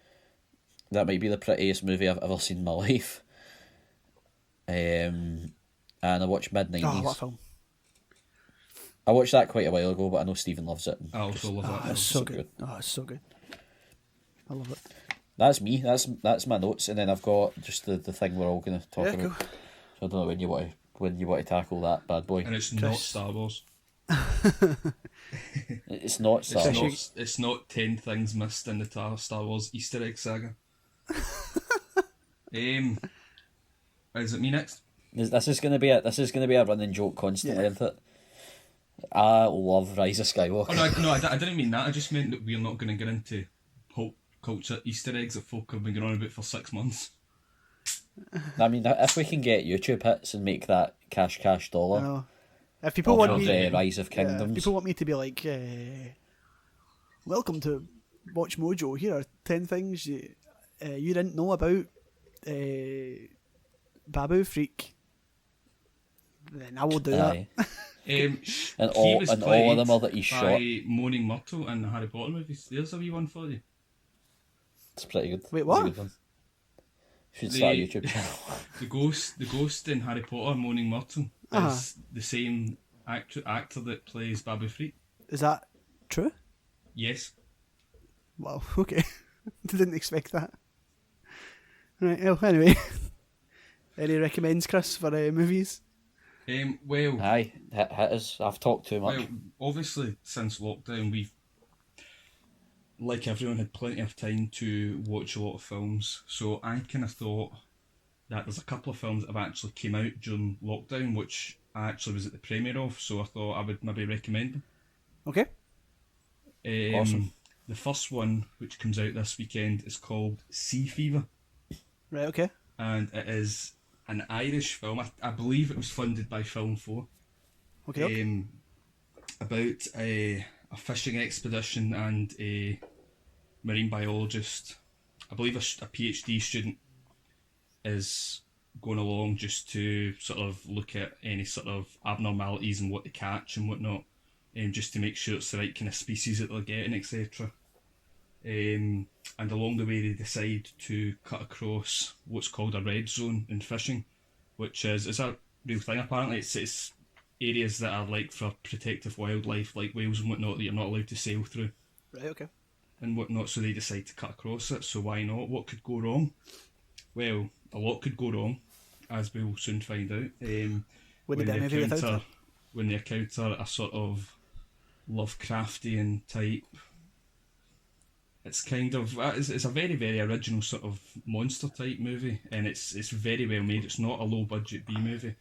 That might be the prettiest movie I've ever seen in my life. And I watched Mid-90s. Oh, what a film! I watched that quite a while ago, but I know Stephen loves it. I also love that. It's so good. Oh, it's so good. I love it. That's me. That's my notes, and then I've got just the thing we're all going to talk Yeah, about. cool. So I don't know when you want to tackle that bad boy. And it's not Star Wars. It's not Star Wars. It's not 10 things missed in the Star Wars Easter egg saga. Is it me next? This is going to be a running joke constantly, isn't it? I love Rise of Skywalker. Oh, no, I didn't mean that. I just meant that we're not going to get into pop culture Easter eggs that folk have been going on about for 6 months. I mean, if we can get YouTube hits and make that cash I dollar, know. If people want me, the Rise of yeah, if Kingdoms. people want me to be like, welcome to Watch Mojo. Here are 10 things you didn't know about Babu Freak. Then I will do that. Aye. And all of them are that he's shot. Moaning Myrtle in the Harry Potter movies. There's a wee one for you. It's pretty good. Wait, It's what? a good one. Should start a YouTube channel. The ghost in Harry Potter, Moaning Myrtle, is the same actor that plays Babu Freak. Is that true? Yes. Wow, okay. Didn't expect that. Right, well, anyway. Any recommends, Chris, for movies? Well, Aye, hit us. I've talked too much. well, obviously since lockdown we've, like everyone, had plenty of time to watch a lot of films. So I kind of thought that there's a couple of films that have actually came out during lockdown, which I actually was at the premiere of. So I thought I would maybe recommend them. Okay. Awesome. The first one, which comes out this weekend, is called Sea Fever, Right, okay. and it is an Irish film. I believe it was funded by Film 4. Okay. About a fishing expedition and a marine biologist, I believe a PhD student, is going along just to sort of look at any sort of abnormalities and what they catch and whatnot, just to make sure it's the right kind of species that they're getting, etc. And along the way they decide to cut across what's called a red zone in fishing, which is a real thing apparently. It's areas that are like for protective wildlife like whales and whatnot that you're not allowed to sail through Right, okay. and whatnot, so they decide to cut across it. So why not? What could go wrong? Well, a lot could go wrong, as we will soon find out. Would it be a movie without it? When they encounter a sort of Lovecraftian type, it's kind of it's a very, very original sort of monster type movie, and it's very well made. It's not a low budget B movie.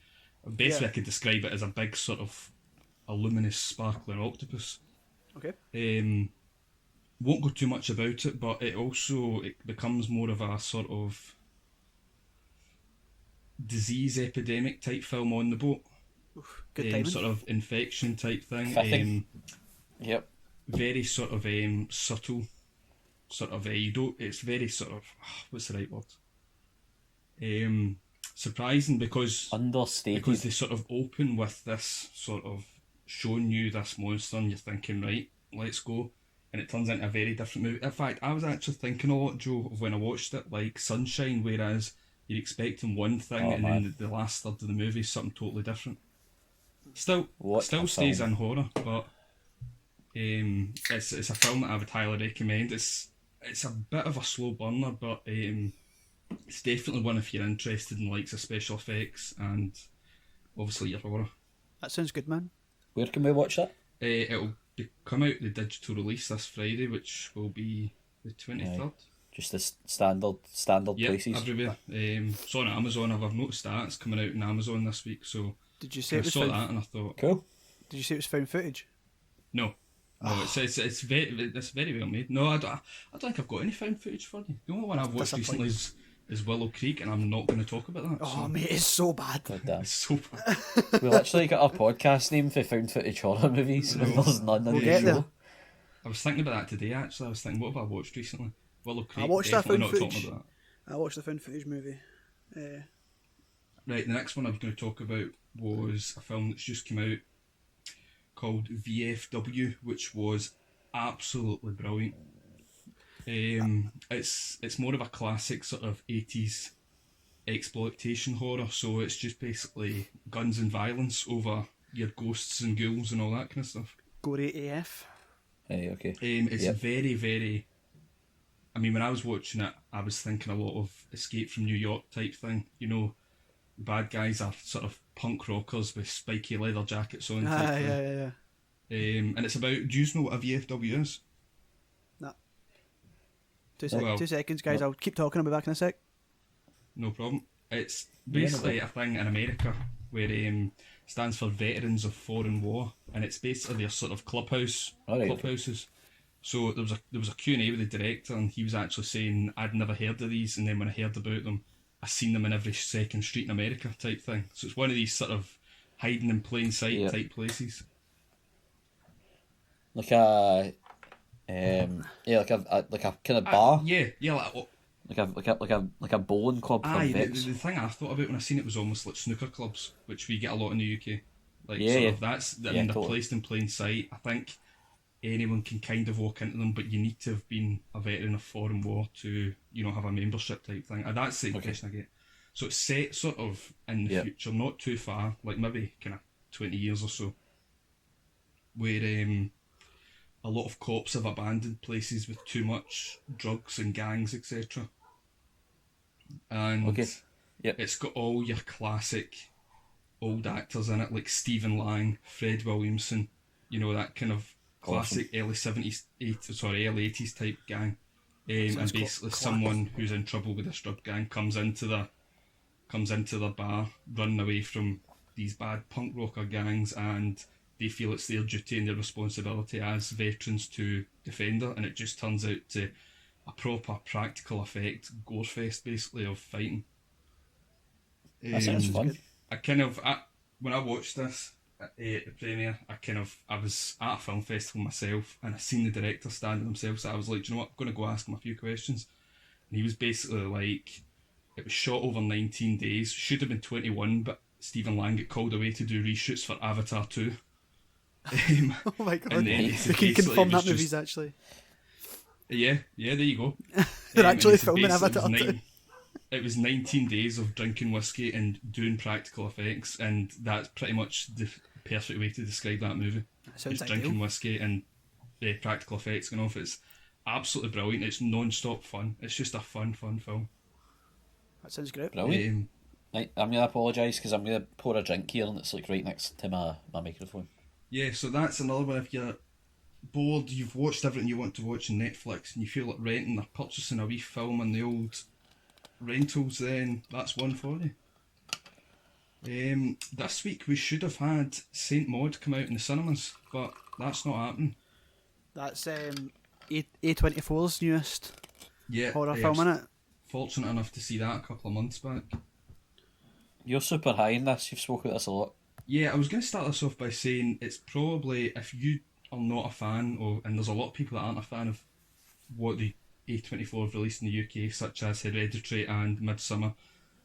Best way I could describe it as a big sort of a luminous sparkling octopus. Okay. Won't go too much about it, but it becomes more of a sort of disease epidemic type film on the boat. Oof, good timing. Sort of infection type thing. Yep. Very sort of subtle. Sort of it's very sort of what's the right word? Surprising because Understated. they sort of open with this sort of showing you this monster and you're thinking, right, let's go, and it turns into a very different movie. In fact, I was actually thinking a lot, Joe, of when I watched it, like Sunshine, whereas you're expecting one thing and then the last third of the movie is something totally different. Still stays in horror, but it's a film that I would highly recommend. It's a bit of a slow burner, but it's definitely one if you're interested in likes of special effects and obviously your horror. That sounds good, man. Where can we watch that? It'll come out the digital release this Friday, which will be the 23rd. Just the standard Yep, places. everywhere. It's on Amazon. I've noticed that it's coming out on Amazon this week. So Did you say I it was saw found? that and I thought, Cool. Did you say it was found footage? no, it's very well made. No, I don't think I've got any found footage for you. The only one I've watched recently is Willow Creek, and I'm not going to talk about that. Oh, mate, it's so bad. God damn. It's so bad. We literally got a podcast name for found footage horror movies, and there's none in We'll the get show. there. I was thinking about that today. Actually, I was thinking, what have I watched recently? Willow Creek. I watched that definitely found not footage. talking about I watched the found footage movie. that. Right, the next one I was going to talk about was a film that's just come out called VFW, which was absolutely brilliant. It's more of a classic sort of 80s exploitation horror, so it's just basically guns and violence over your ghosts and ghouls and all that kind of stuff. Gory AF. Hey, okay. It's Yep. very, very. I mean, when I was watching it, I was thinking a lot of Escape from New York type thing. You know, the bad guys are sort of punk rockers with spiky leather jackets on. Type thing. Yeah. And it's about. Do you know what a VFW is? Nah. Well, 2 seconds, guys. I'll keep talking. I'll be back in a sec. No problem. It's basically a thing in America where stands for Veterans of Foreign War, and it's basically their sort of clubhouses. So there was a Q&A with the director, and he was actually saying I'd never heard of these, and then when I heard about them, I seen them in every second street in America type thing. So it's one of these sort of hiding in plain sight type places. Like a like a kind of bar. Like a bowling club. The thing I thought about when I seen it was almost like snooker clubs, which we get a lot in the UK. They're placed in plain sight. I think anyone can kind of walk into them, but you need to have been a veteran of foreign war to, have a membership type thing. And that's the impression I get. So it's set sort of in the future, not too far, like maybe kind of 20 years or so, where a lot of cops have abandoned places with too much drugs and gangs, etc. And it's got all your classic old actors in it, like Stephen Lang, Fred Williamson, that kind of classic early 80s type gang. And basically someone who's in trouble with this drug gang comes into the bar, running away from these bad punk rocker gangs, and they feel it's their duty and their responsibility as veterans to defend her, and it just turns out to a proper practical effect gore fest basically of fighting. That sounds fun. When I watched this at the premiere, I was at a film festival myself, and I seen the director standing himself, so I was like, do you know what, I'm going to go ask him a few questions. And he was basically like, it was shot over 19 days, should have been 21, but Stephen Lang got called away to do reshoots for Avatar 2. Oh my god, we can confirm that movie's actually... Yeah, there you go. They're actually filming Avatar 2. It was 19 days of drinking whiskey and doing practical effects, and that's pretty much the perfect way to describe that movie. Sounds it's drinking whiskey and the practical effects going off. It's absolutely brilliant. It's non-stop fun. It's just a fun film. That sounds great. Brilliant. I'm going to apologise because I'm going to pour a drink here and it's like right next to my microphone. Yeah, so that's another one. If you're bored, you've watched everything you want to watch on Netflix, and you feel like renting or purchasing a wee film on the old rentals, then that's one for you. This week we should have had Saint Maud come out in the cinemas, but that's not happening. That's A24's newest horror film, innit? Fortunate enough to see that a couple of months back. You're super high in this, you've spoken about this a lot. Yeah, I was going to start this off by saying it's probably, if you are not a fan, and there's a lot of people that aren't a fan of what the A24 have released in the UK, such as Hereditary and Midsummer,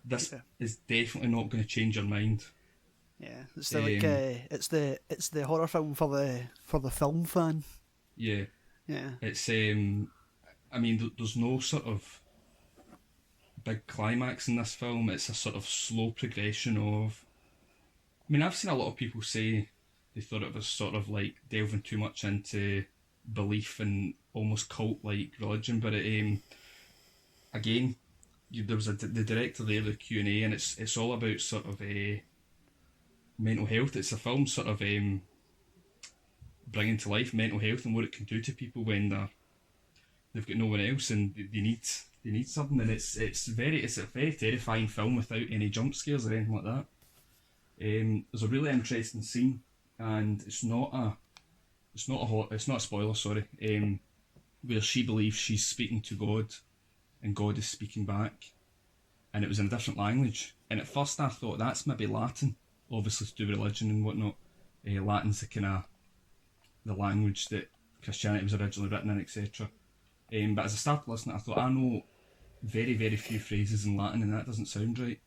this is definitely not going to change your mind. Yeah, it's it's the horror film for the film fan. Yeah. It's I mean, there's no sort of big climax in this film. It's a sort of slow progression of. I mean, I've seen a lot of people say they thought it was sort of like delving too much into belief and almost cult-like religion, but it, again, there was the director there, the Q&A, and it's all about sort of mental health. It's a film sort of bringing to life mental health and what it can do to people when they've got no one else and they need something. And it's a very terrifying film without any jump scares or anything like that. There's a really interesting scene, and it's not a spoiler, sorry. Where she believes she's speaking to God, and God is speaking back, and it was in a different language. And at first I thought that's maybe Latin, obviously to do with religion and whatnot. Latin's the kind of the language that Christianity was originally written in, etc. But as I started listening, I thought I know very, very few phrases in Latin, and that doesn't sound right.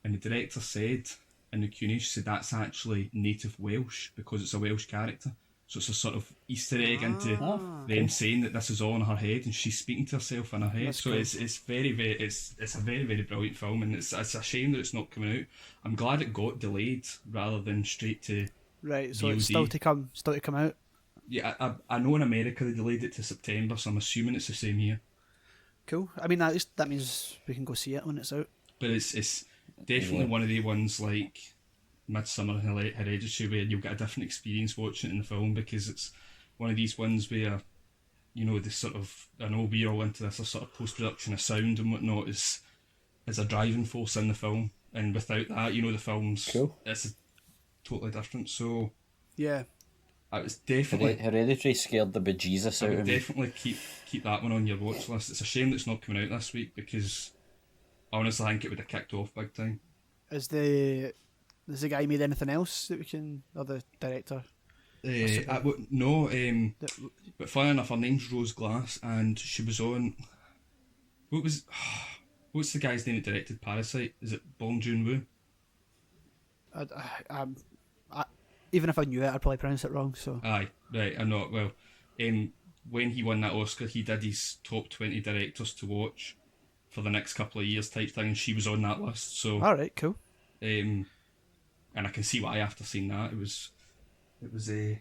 And the director said in the Q&A, she said that's actually native Welsh because it's a Welsh character. So it's a sort of Easter egg into them saying that this is all in her head and she's speaking to herself in her head. That's so cool. It's a very, very brilliant film, and it's a shame that it's not coming out. I'm glad it got delayed rather than straight to right. So VOD. It's still to come out. Yeah, I know in America they delayed it to September, so I'm assuming it's the same here. Cool. I mean that means we can go see it when it's out. But it's definitely one of the ones like Midsummer and Hereditary where you'll get a different experience watching it in the film, because it's one of these ones where, you know, the sort of, I know we're all into this, a sort of post-production of sound and whatnot is a driving force in the film, and without that, you know, the film's cool. It's totally different. So yeah, I was definitely Hereditary scared the bejesus out of me. Definitely keep that one on your watch list. It's a shame that it's not coming out this week, because I honestly think it would have kicked off big time. Has the guy made anything else that we can, or the director? No, but funny enough, her name's Rose Glass, and she was on. What's the guy's name that directed Parasite? Is it Bong Joon-woo? Even if I knew it, I'd probably pronounce it wrong. So. Aye, right. I'm not. Well, when he won that Oscar, he did his top 20 directors to watch for the next couple of years type thing, and she was on that list. So. All right, cool. And I can see why after seeing that. It was a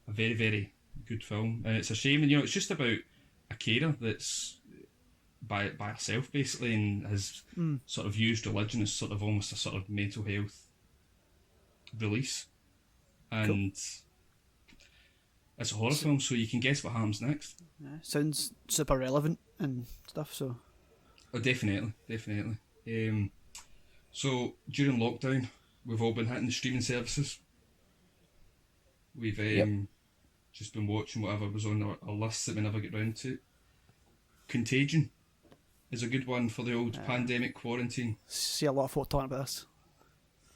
very, very good film, and it's a shame. And you know, it's just about a carer that's by herself basically, and has sort of used religion as sort of almost a sort of mental health release. And cool. It's a horror film, so you can guess what happens next. Yeah, sounds super relevant and stuff. So. Oh, definitely. So during lockdown, we've all been hitting the streaming services. We've just been watching whatever was on our list that we never get round to. Contagion is a good one for the old pandemic quarantine. See a lot of folk talking about this.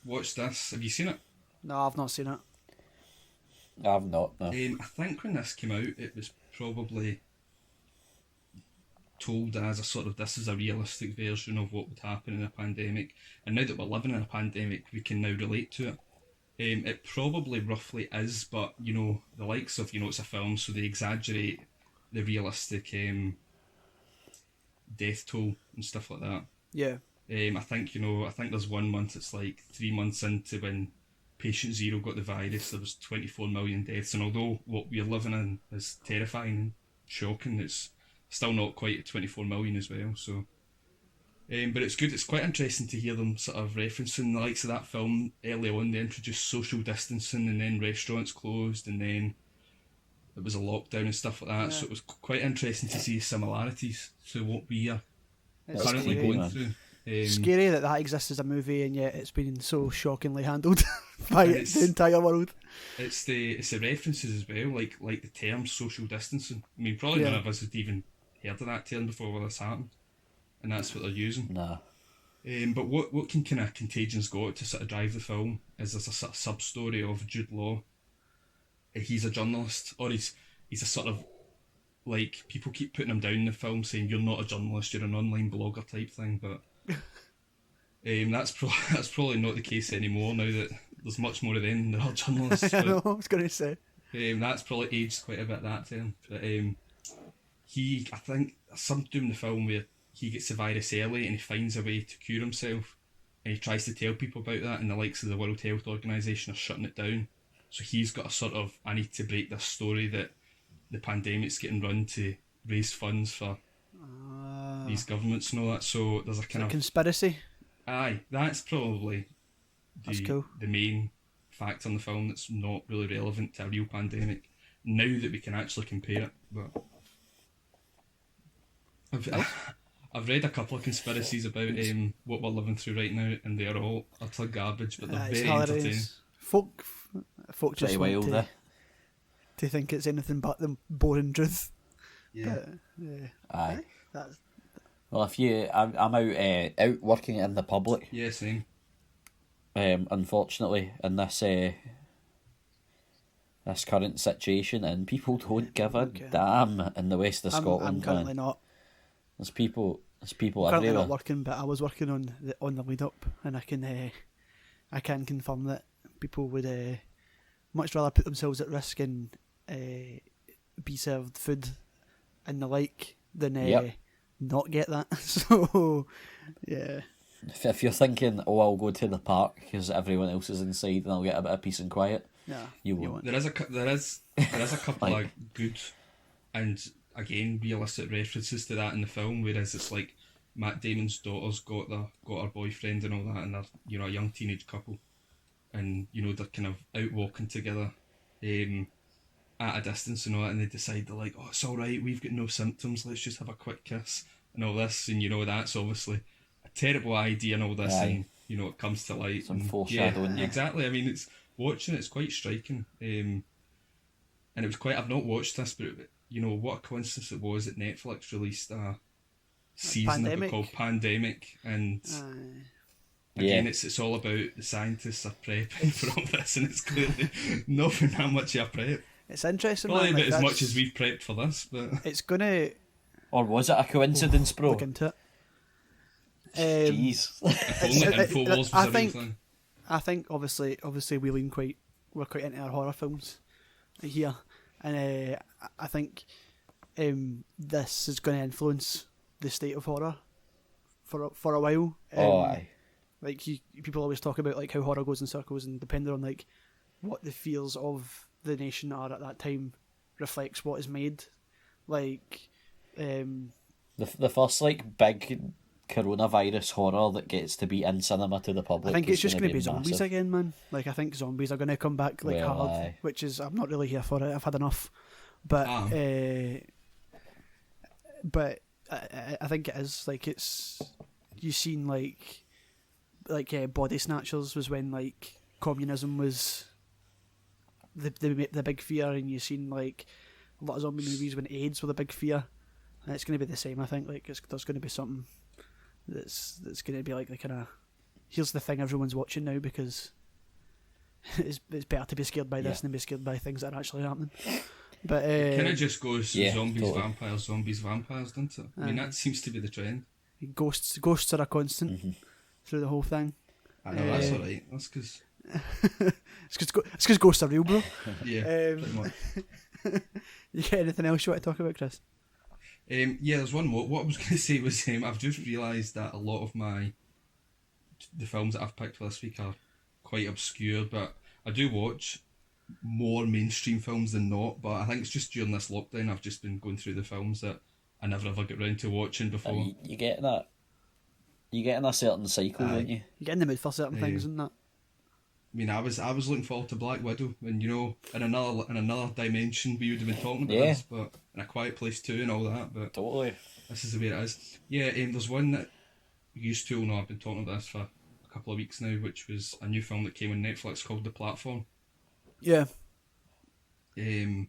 Watch this. Have you seen it? No, I've not seen it. I've not, no. I think when this came out, it was probably told as a sort of, this is a realistic version of what would happen in a pandemic, and now that we're living in a pandemic, we can now relate to it. It probably roughly is, but you know, the likes of, you know, it's a film, so they exaggerate the realistic death toll and stuff like that. Yeah. I think there's 1 month, it's like 3 months into when Patient Zero got the virus, there was 24 million deaths, and although what we're living in is terrifying and shocking, it's still not quite at 24 million as well. So, but it's good. It's quite interesting to hear them sort of referencing the likes of that film early on. They introduced social distancing, and then restaurants closed, and then it was a lockdown and stuff like that. Yeah. So it was quite interesting to see similarities to what we are currently going through. Scary that exists as a movie, and yet it's been so shockingly handled by the entire world. It's the references as well, like the term social distancing. I mean, probably none of us had even heard of that term before this happened, and that's what they're using. Nah. But what can kind of Contagion's got to sort of drive the film is there's a sort of sub story of Jude Law. He's a journalist, or he's a sort of, like, people keep putting him down in the film, saying you're not a journalist, you're an online blogger type thing, but that's probably not the case anymore now that there's much more of them than there are journalists. I know, I was going to say. That's probably aged quite a bit, that term. But I think something doing the film where he gets the virus early and he finds a way to cure himself, and he tries to tell people about that, and the likes of the World Health Organisation are shutting it down. So he's got a sort of, I need to break this story that the pandemic's getting run to raise funds for these governments and all that. So there's a kind of conspiracy. Aye, that's probably That's cool. the main fact on the film that's not really relevant to a real pandemic. Now that we can actually compare it, but I've read a couple of conspiracies about what we're living through right now, and they are all utter garbage, but they're very entertaining. Folk just Pretty want wild, to think it's anything but the boring truth. Yeah. Aye. That's, Well, I'm out working in the public. Yeah, same. Unfortunately, in this current situation, and people don't give a damn in the west of Scotland. I'm currently man. not. There's people Currently everywhere. not working, but I was working on the lead up, and I can confirm that people would much rather put themselves at risk and be served food and the like than not get that. So yeah. If you're thinking, oh, I'll go to the park because everyone else is inside and I'll get a bit of peace and quiet, you won't. There is a couple of good and again realistic references to that in the film, whereas it's like Matt Damon's daughter's got her boyfriend and all that, and they're a young teenage couple, and they're kind of out walking together at a distance and all that, and they decide they're like, oh, it's all right, we've got no symptoms, let's just have a quick kiss and all this, and that's obviously a terrible idea and all this. Aye. And it comes to light. Some foreshadowing. Yeah, exactly. I mean, it's quite striking, and it was quite. I've not watched this, but what a coincidence it was that Netflix released a season of it called Pandemic, and again, it's all about the scientists are prepping for all this, and it's clearly nothing that much of a prep. It's interesting. Probably man, about as much as we've prepped for this, but it's gonna. Or was it a coincidence, bro? Look into it. Jeez. if only Infowars was a real thing. I think obviously we're quite into our horror films here, and I think this is going to influence the state of horror for a while. Aye. Like people always talk about like how horror goes in circles, and depending on like what the fears of the nation are at that time reflects what is made. Like the first like big coronavirus horror that gets to be in cinema to the public. I think it's just going to be massive. zombies again, man. Like I think zombies are going to come back like hard, aye. which is I'm not really here for it. I've had enough, but I think it is like it's you seen like Body Snatchers was when like communism was the big fear, and you seen like a lot of zombie movies when AIDS were the big fear, and it's going to be the same. I think like there's going to be something that's going to be like the kind of here's the thing everyone's watching now because it's better to be scared by this than be scared by things that are actually happening. But it kind of just goes zombies, totally. vampires, doesn't it? I mean, that seems to be the trend. Ghosts are a constant through the whole thing. I know, that's alright. That's because it's because ghosts are real, bro. Yeah, pretty much. You got anything else you want to talk about, Chris? There's one more. What I was going to say was I've just realised that a lot of the films that I've picked for this week are quite obscure, but I do watch more mainstream films than not, but I think it's just during this lockdown I've just been going through the films that I never ever get round to watching before. You get that. You get in a certain cycle, don't you? You get in the mood for certain things, isn't that? I mean, I was looking forward to Black Widow, and in another dimension we would have been talking about this, but in A Quiet Place 2 and all that. But Totally. this is the way it is. Yeah, there's one that you used to know. I've been talking about this for a couple of weeks now, which was a new film that came on Netflix called The Platform. Yeah. Again,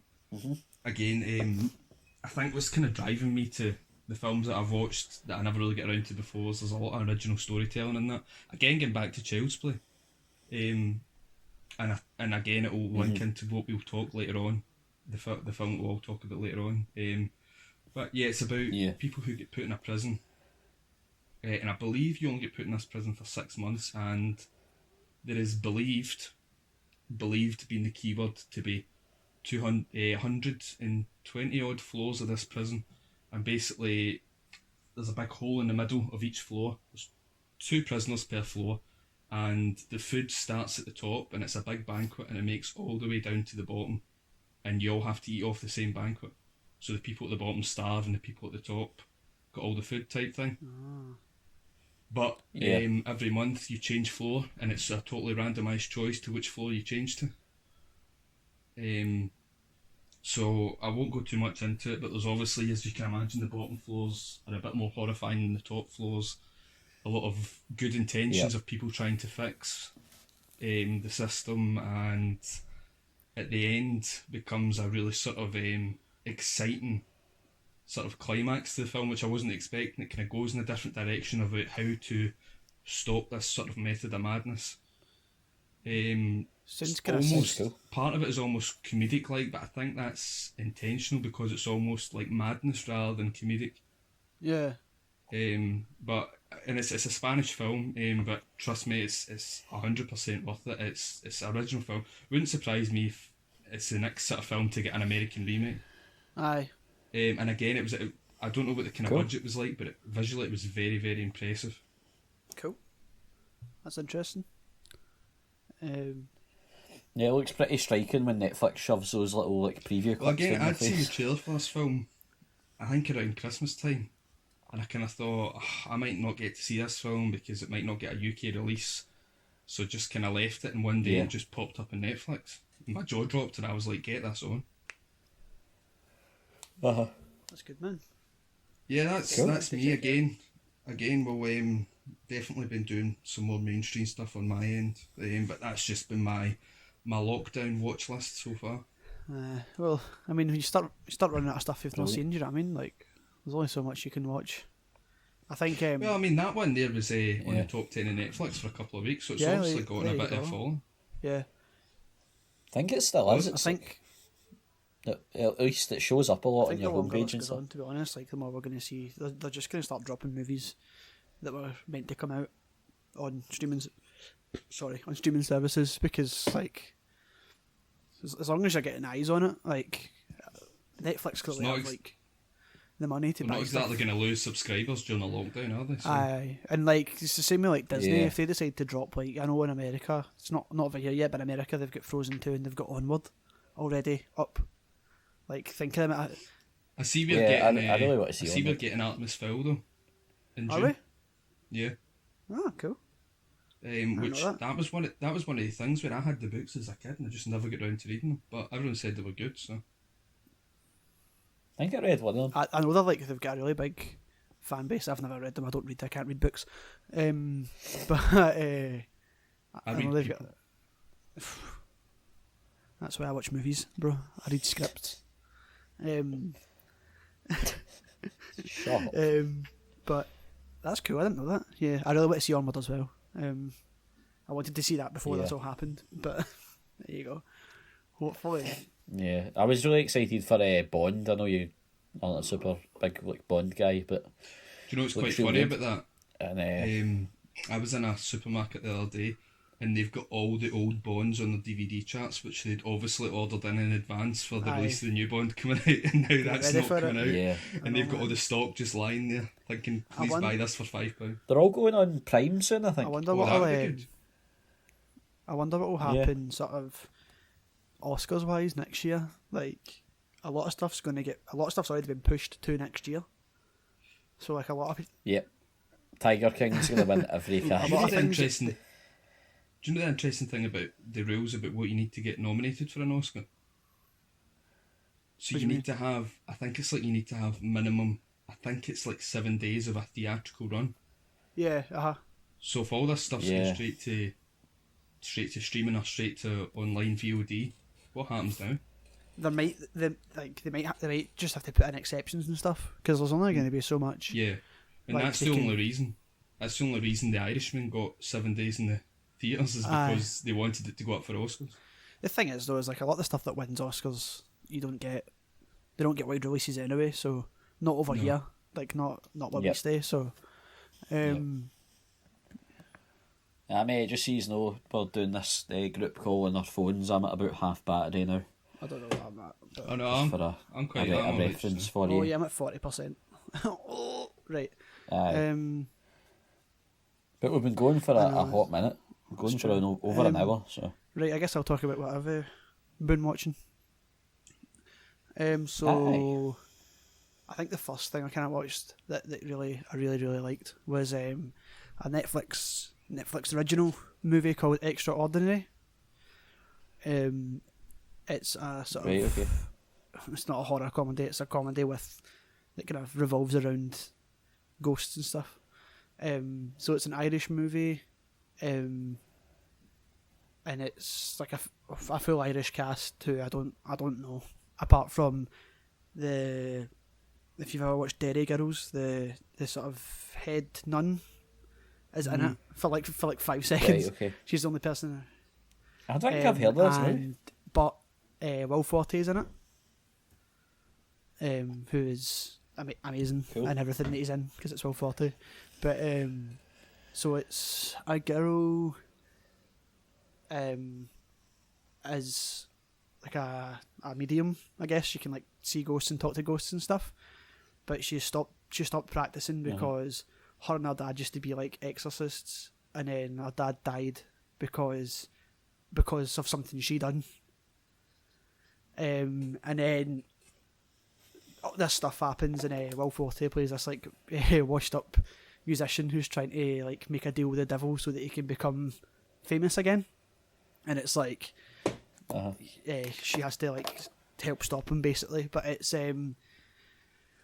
I think what's kind of driving me to the films that I've watched that I never really get around to before is there's a lot of original storytelling in that. Again, getting back to Child's Play. And again, it will link into what we'll talk later on, the film that we'll all talk about later on. But yeah, it's about people who get put in a prison, and I believe you only get put in this prison for 6 months, and there is believed being the keyword to be 120 odd floors of this prison, and basically there's a big hole in the middle of each floor. There's 2 prisoners per floor. And the food starts at the top, and it's a big banquet, and it makes all the way down to the bottom, and you all have to eat off the same banquet. So the people at the bottom starve, and the people at the top got all the food type thing. Ah. But Yeah. every month you change floor, and it's a totally randomised choice to which floor you change to. So I won't go too much into it, but there's obviously, as you can imagine, the bottom floors are a bit more horrifying than the top floors. A lot of good intentions of people trying to fix the system, and at the end becomes a really sort of exciting sort of climax to the film, which I wasn't expecting. It kind of goes in a different direction about how to stop this sort of method of madness. Sounds kind Almost cool. part of it is almost comedic like, but I think that's intentional because it's almost like madness rather than comedic. Yeah. But it's a Spanish film, but trust me, it's 100% worth it. It's an original film. Wouldn't surprise me if it's the next sort of film to get an American remake. Aye. And again, I don't know what the kind Cool. of budget was like, but visually it was very, very impressive. Cool. That's interesting. Yeah, it looks pretty striking when Netflix shoves those little like preview clips Well, again, in your I'd seen the face. trailer for this film, I think around Christmas time, and I kind of thought, I might not get to see this film because it might not get a UK release, so just kind of left it, and one day Yeah. it just popped up on Netflix. My jaw dropped, and I was like, get this on. That's good, man. Yeah, that's Cool. me again. Again, we'll definitely been doing some more mainstream stuff on my end, but that's just been my lockdown watch list so far. Well, I mean, when you start running out of stuff you've not Brilliant. seen, do you know what I mean? Like, there's only so much you can watch. I think. Well, I mean, that one there was on the top 10 of Netflix for a couple of weeks, so it's Yeah, obviously like, gotten there a you bit of a go. following. Yeah. I think it still is. I think. At least it shows up a lot I on think your the longer homepage this and goes stuff. on, to be honest, like the more we're going to see, they're just going to start dropping movies that were meant to come out on streaming services, because like as long as you're getting eyes on it, like Netflix clearly not have ex- like the money to They're buy not exactly stuff. going to lose subscribers during a lockdown, are they? So, Aye, and like it's the same with like Disney. Yeah. If they decide to drop, like I know in America, it's not over here yet, but in America they've got Frozen 2 and they've got Onward already up. Like thinking about it. I see we're Yeah, getting. I really want to see I see we're Onward. getting Artemis Fowl though. In Are June. we? Yeah. Oh, cool. Which know that. that was one of the things where I had the books as a kid and I just never got round to reading them. But everyone said they were good, so I think I read one of them. I know they've got a really big fan base. I've never read them. I don't read. I can't read books. But I know read they've people. got. That's why I watch movies, bro. I read scripts. Shut up. But that's cool. I didn't know that. Yeah, I really want to see Onward as well. I wanted to see that before this Yeah. all happened, but there you go. Hopefully, Yeah, I was really excited for Bond. I know you aren't a super big like Bond guy, but do you know what's Looks quite really funny good. about that? and I was in a supermarket the other day and they've got all the old Bonds on the DVD charts, which they'd obviously ordered in advance for the Aye. release of the new Bond coming out, and now that's ready not for it. coming out. yeah, And they've got all the stock just lying there, thinking, please wonder- buy this for £5. they're all going on Prime soon. I think. I wonder Oh, what that'd will, be good. I wonder what will Yeah. happen, sort of Oscars wise next year. Like a lot of stuff's already been pushed to next year. So like a lot of people, Yep. Tiger King's going to win every Do A you category. lot know of the things interesting? Do you know the interesting thing about the rules about what you need to get nominated for an Oscar? So What do you you need to have, I think it's like you need to have minimum, I think it's like 7 days of a theatrical run. yeah, So if all this stuff's Yeah. going straight to streaming or straight to online VOD, what happens now? they might just have to put in exceptions and stuff because there's only going to be so much. Yeah, and Like that's the taking- only reason. That's the only reason The Irishman got 7 days in the theatres is Aye. because they wanted it to go up for Oscars. The thing is though, is like a lot of the stuff that wins Oscars, they don't get wide releases anyway. So not over No. here, like not where we Yep. stay. So, I mean, it just sees no. We're doing this group call on our phones. I'm at about half battery now. I don't know what I'm at. But... Oh no, Just for I'm a quite bit I'm of alright reference just for Oh you. yeah, I'm at 40%. Oh, right. Aye. But we've been going for I a know. hot minute. We're going That's for true. over an hour. So Right, I guess I'll talk about what I've been watching. So I think the first thing I kind of watched that I really liked was a Netflix original movie called Extraordinary. It's a sort Right, of okay. it's not a horror comedy. It's a comedy that kind of revolves around ghosts and stuff. So it's an Irish movie, and it's like a full Irish cast who I don't know, apart from if you've ever watched Derry Girls, the sort of head nun is in it for like 5 seconds. Right, okay. She's the only person. I don't think I've heard of this now. But Will Forte is in it, who is amazing in everything that he's in because it's Will Forte. But so it's a girl is like a medium, I guess. She can like see ghosts and talk to ghosts and stuff. But she stopped practicing because her and her dad used to be like exorcists, and then her dad died because of something she done. And then this stuff happens, and Will Forte plays this like washed up musician who's trying to like make a deal with the devil so that he can become famous again. And it's like she has to like help stop him basically. But it's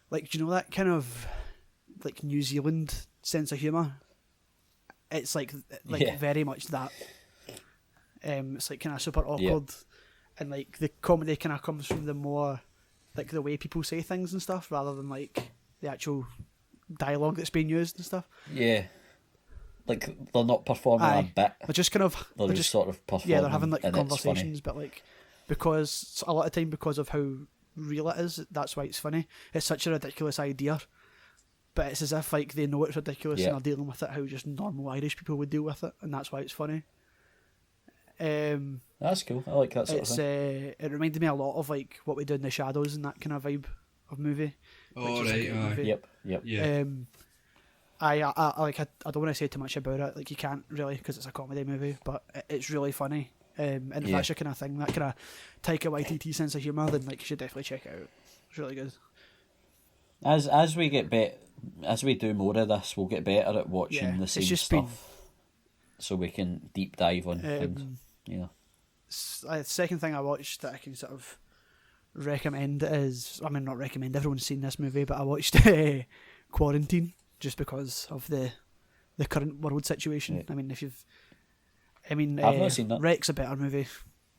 like, do you know that kind of like New Zealand sense of humour? It's like very much that. It's like kind of super awkward, and like the comedy kind of comes from the more like the way people say things and stuff rather than like the actual dialogue that's being used and stuff. Yeah, like they're not performing a bit. They're just kind of they're just sort of performing. Yeah, they're having like conversations, but like because a lot of time because of how real it is, that's why it's funny. It's such a ridiculous idea, but it's as if like they know it's ridiculous and are dealing with it how just normal Irish people would deal with it, and that's why it's funny. That's cool. I like that sort of thing. It reminded me a lot of like What We Do in the Shadows and that kind of vibe of movie. Oh right, Yep. yeah. I don't want to say too much about it. Like you can't really because it's a comedy movie, but it's really funny. And if that's your kind of thing, that kind of Taika Waititi sense of humour, then like you should definitely check it out. It's really good. As we get as we do more of this, we'll get better at watching the same stuff, so we can deep dive on things. The second thing I watched that I can sort of recommend is, I mean, not recommend, everyone's seen this movie, but I watched Quarantine just because of the current world situation. Right. I mean, I've not seen that. Wreck's a better movie.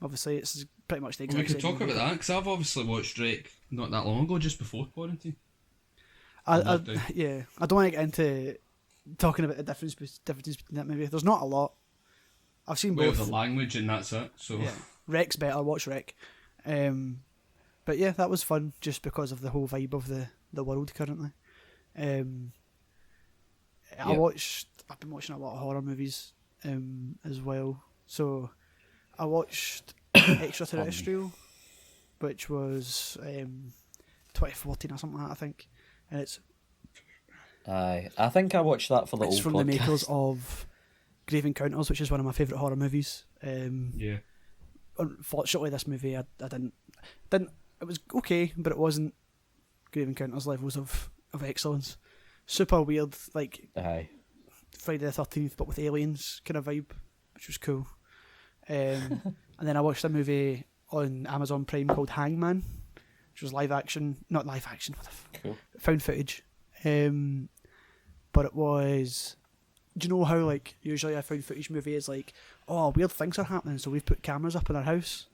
Obviously, it's pretty much the exact We could same talk movie. about that because I've obviously watched Drake not that long ago, just before quarantine. I don't want to get into talking about the difference between that movie. There's not a lot. I've seen both. The language and that's it. So yeah, Wreck's better. Watch Wreck. But yeah, that was fun just because of the whole vibe of the world currently. I've been watching a lot of horror movies as well. So I watched Extraterrestrial, which was 2014 or something like that, I think. And it's I think I watched that for the old from podcast. the makers of Grave Encounters, which is one of my favourite horror movies. Unfortunately, this movie I didn't. It was okay, but it wasn't Grave Encounters levels of excellence. Super weird, like Friday the 13th, but with aliens kind of vibe, which was cool. And then I watched a movie on Amazon Prime called Hangman, which was not live action, found footage. But it was, do you know how like usually a found footage movie is like, oh, weird things are happening, so we've put cameras up in our house.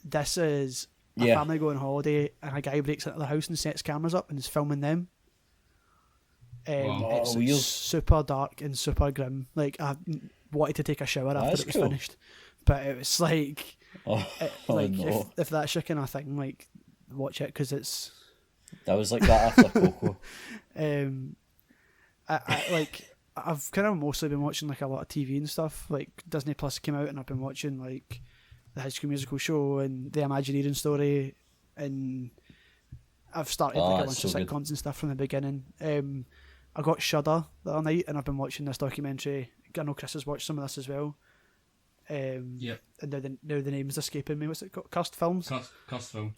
This is a family going on holiday and a guy breaks into the house and sets cameras up and is filming them. It's weird. super dark and super grim. Like I wanted to take a shower after it was finished, but it was like, if that's your kind of thing, like watch it because it's. That was like that after Coco. I've kind of mostly been watching like a lot of TV and stuff. Like Disney Plus came out and I've been watching like the High School Musical show and the Imagineering Story, and I've started like a bunch of sitcoms and stuff from the beginning. I got Shudder the other night and I've been watching this documentary. I know Chris has watched some of this as well. And now the name's escaping me. What's it called? Cursed Films. Cursed Film.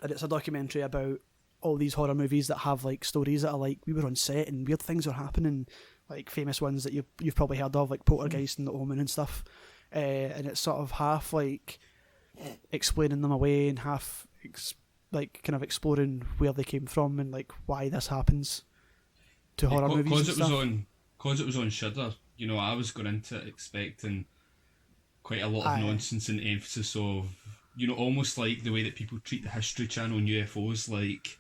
And it's a documentary about all these horror movies that have like stories that are like we were on set and weird things were happening, like famous ones that you've probably heard of, like Poltergeist and The Omen and stuff, and it's sort of half like explaining them away and half like kind of exploring where they came from and like why this happens to horror movies and stuff. Because it was on Shudder, you know, I was going into it expecting quite a lot of nonsense and emphasis of, you know, almost like the way that people treat the History Channel and UFOs, like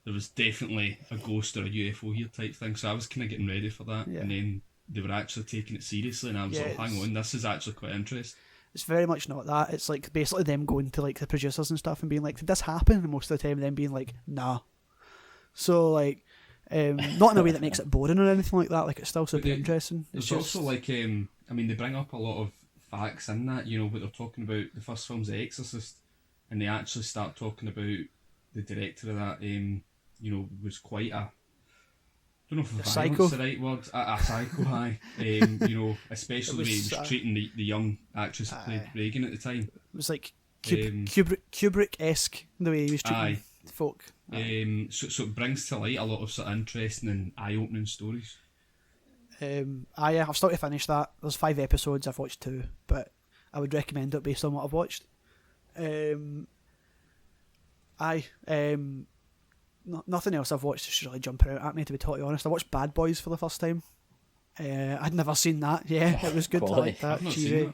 there was definitely a ghost or a UFO here type thing. So I was kind of getting ready for that, and then they were actually taking it seriously, and I was like, hang on, this is actually quite interesting. It's very much not that. It's like basically them going to like the producers and stuff and being like, did this happen? And most of the time them being like, nah. So like, not in a way that makes it boring or anything like that. Like it's still super interesting. There's also like, I mean, they bring up a lot of facts in that, you know, but they're talking about the first film's The Exorcist, and they actually start talking about the director of that, you know, was quite a, I don't know if violent's the right word, a psycho, you know, especially the way he was treating the young actress who played Reagan at the time. It was like Kubrick-esque the way he was treating folk. So it brings to light a lot of sort of interesting and eye-opening stories. I've still to finish that. There's 5 episodes, I've watched 2, but I would recommend it based on what I've watched. Nothing else I've watched is really jumping out at me, to be totally honest. I watched Bad Boys for the first time. I'd never seen that. Yeah, it was good. I like that. Cheesy,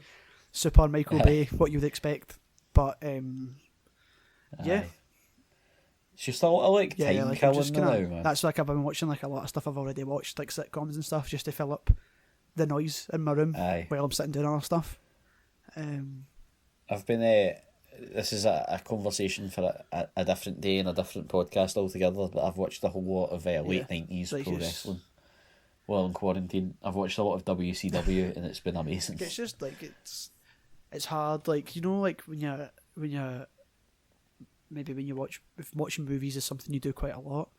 super Michael Bay, what you would expect. But yeah. It's just a lot of like time killing now, man. That's like I've been watching like a lot of stuff I've already watched, like sitcoms and stuff, just to fill up the noise in my room while I'm sitting doing other stuff. I've been this is a conversation for a different day and a different podcast altogether, but I've watched a whole lot of late 90s pro wrestling while in quarantine. I've watched a lot of WCW and it's been amazing. It's just like it's hard, like, you know, like when you're maybe when if watching movies is something you do quite a lot,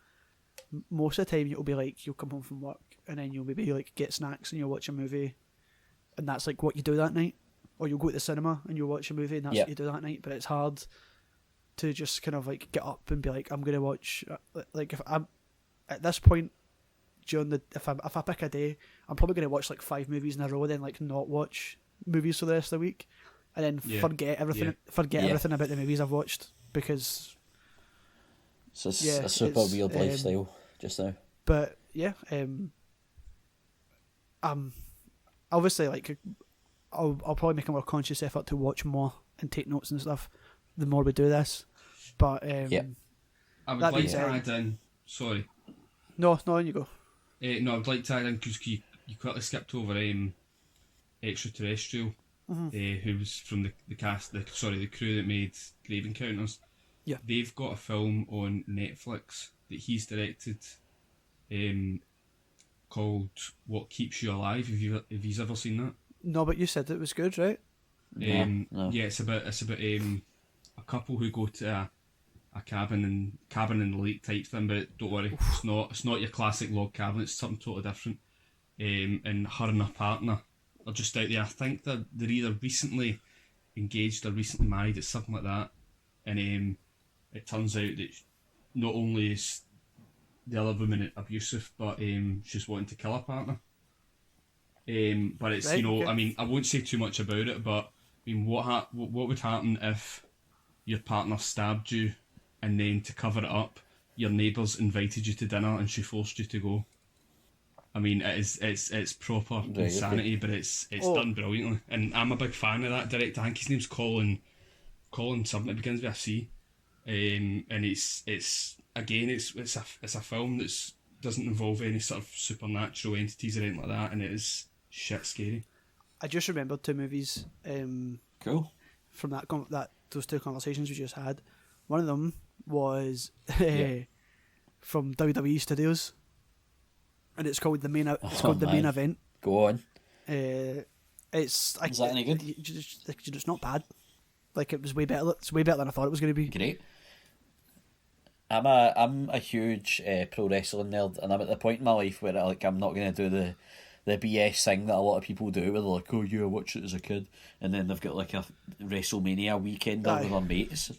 most of the time it'll be like you'll come home from work and then you'll maybe like get snacks and you'll watch a movie and that's like what you do that night, or you'll go to the cinema and you'll watch a movie and that's what you do that night. But it's hard to just kind of like get up and be like, I'm gonna watch, like if I'm at this point during if I pick a day, I'm probably gonna watch like 5 movies in a row, then like not watch movies for the rest of the week and then forget everything about the movies I've watched. Because it's a super weird lifestyle just now. But yeah, obviously like I'll probably make a more conscious effort to watch more and take notes and stuff the more we do this. But I would like to add in. Sorry. No, you go. No, I would like to add in because you quickly skipped over Extraterrestrial. Who was from the cast, the crew that made Grave Encounters. Yeah, they've got a film on Netflix that he's directed, called "What Keeps You Alive." Have you ever seen that? No, but you said it was good, right? No. Yeah, it's about a couple who go to a cabin in the lake type thing, but don't worry, it's not your classic log cabin. It's something totally different. And her and her partner are just out there. I think they're either recently engaged or recently married. It's something like that. And it turns out that not only is the other woman abusive, but she's wanting to kill her partner. But it's right, I mean, I won't say too much about it. But I mean, what would happen if your partner stabbed you, and then to cover it up, your neighbours invited you to dinner and she forced you to go? I mean, it's proper insanity, but it's done brilliantly, and I'm a big fan of that director. I think his name's Colin something. It begins with a C, and it's a film that doesn't involve any sort of supernatural entities or anything like that, and it is shit scary. I just remembered 2 movies. Cool. From those 2 conversations we just had. One of them was from WWE Studios. And it's called the main. Main event. Go on. Is that any good? It's not bad. Like it was way better. It's way better than I thought it was going to be. Great. I'm a huge pro wrestling nerd, and I'm at the point in my life where I'm not going to do the BS thing that a lot of people do, where they're like, "Oh, yeah, I watched it as a kid," and then they've got like a WrestleMania weekend with their mates.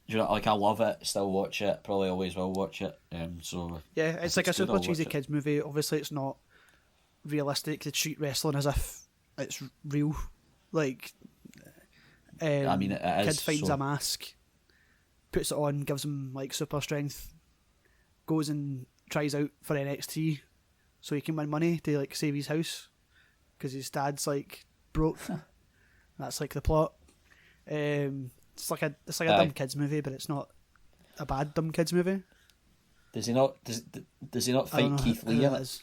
you know, like I love it, still watch it, probably always will watch it. So Yeah, it's like a good, super I'll cheesy watch it. kids movie. Obviously, it's not realistic. They treat wrestling as if it's real. Like, I mean, it kid is. finds So, a mask, puts it on, gives him like super strength, goes and tries out for NXT, so he can win money to like save his house, because his dad's like broke. That's like the plot. It's like a Aye. dumb kids movie, but it's not a bad dumb kids movie. does he not I don't fight know Keith who Lee in that it? is.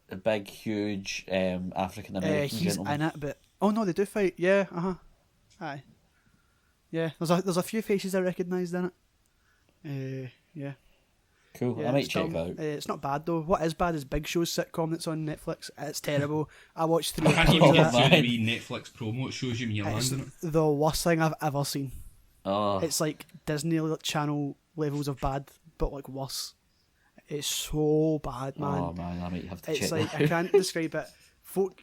A big, huge African American He's gentleman. in it, but oh no, they do fight. Yeah, aye. Yeah, there's a few faces I recognised in it. Yeah, Cool. yeah. I might it's check dumb. that out. It's not bad though. What is bad is Big Show's sitcom that's on Netflix. It's terrible. I watched 3 I can't episodes even of get that. through man. the wee Netflix promo. It shows you me your It's land in it. the worst thing I've ever seen. Oh, It's like Disney Channel levels of bad, but like worse. It's so bad, man. oh man, I might have to It's check like that I out. can't describe it. Folk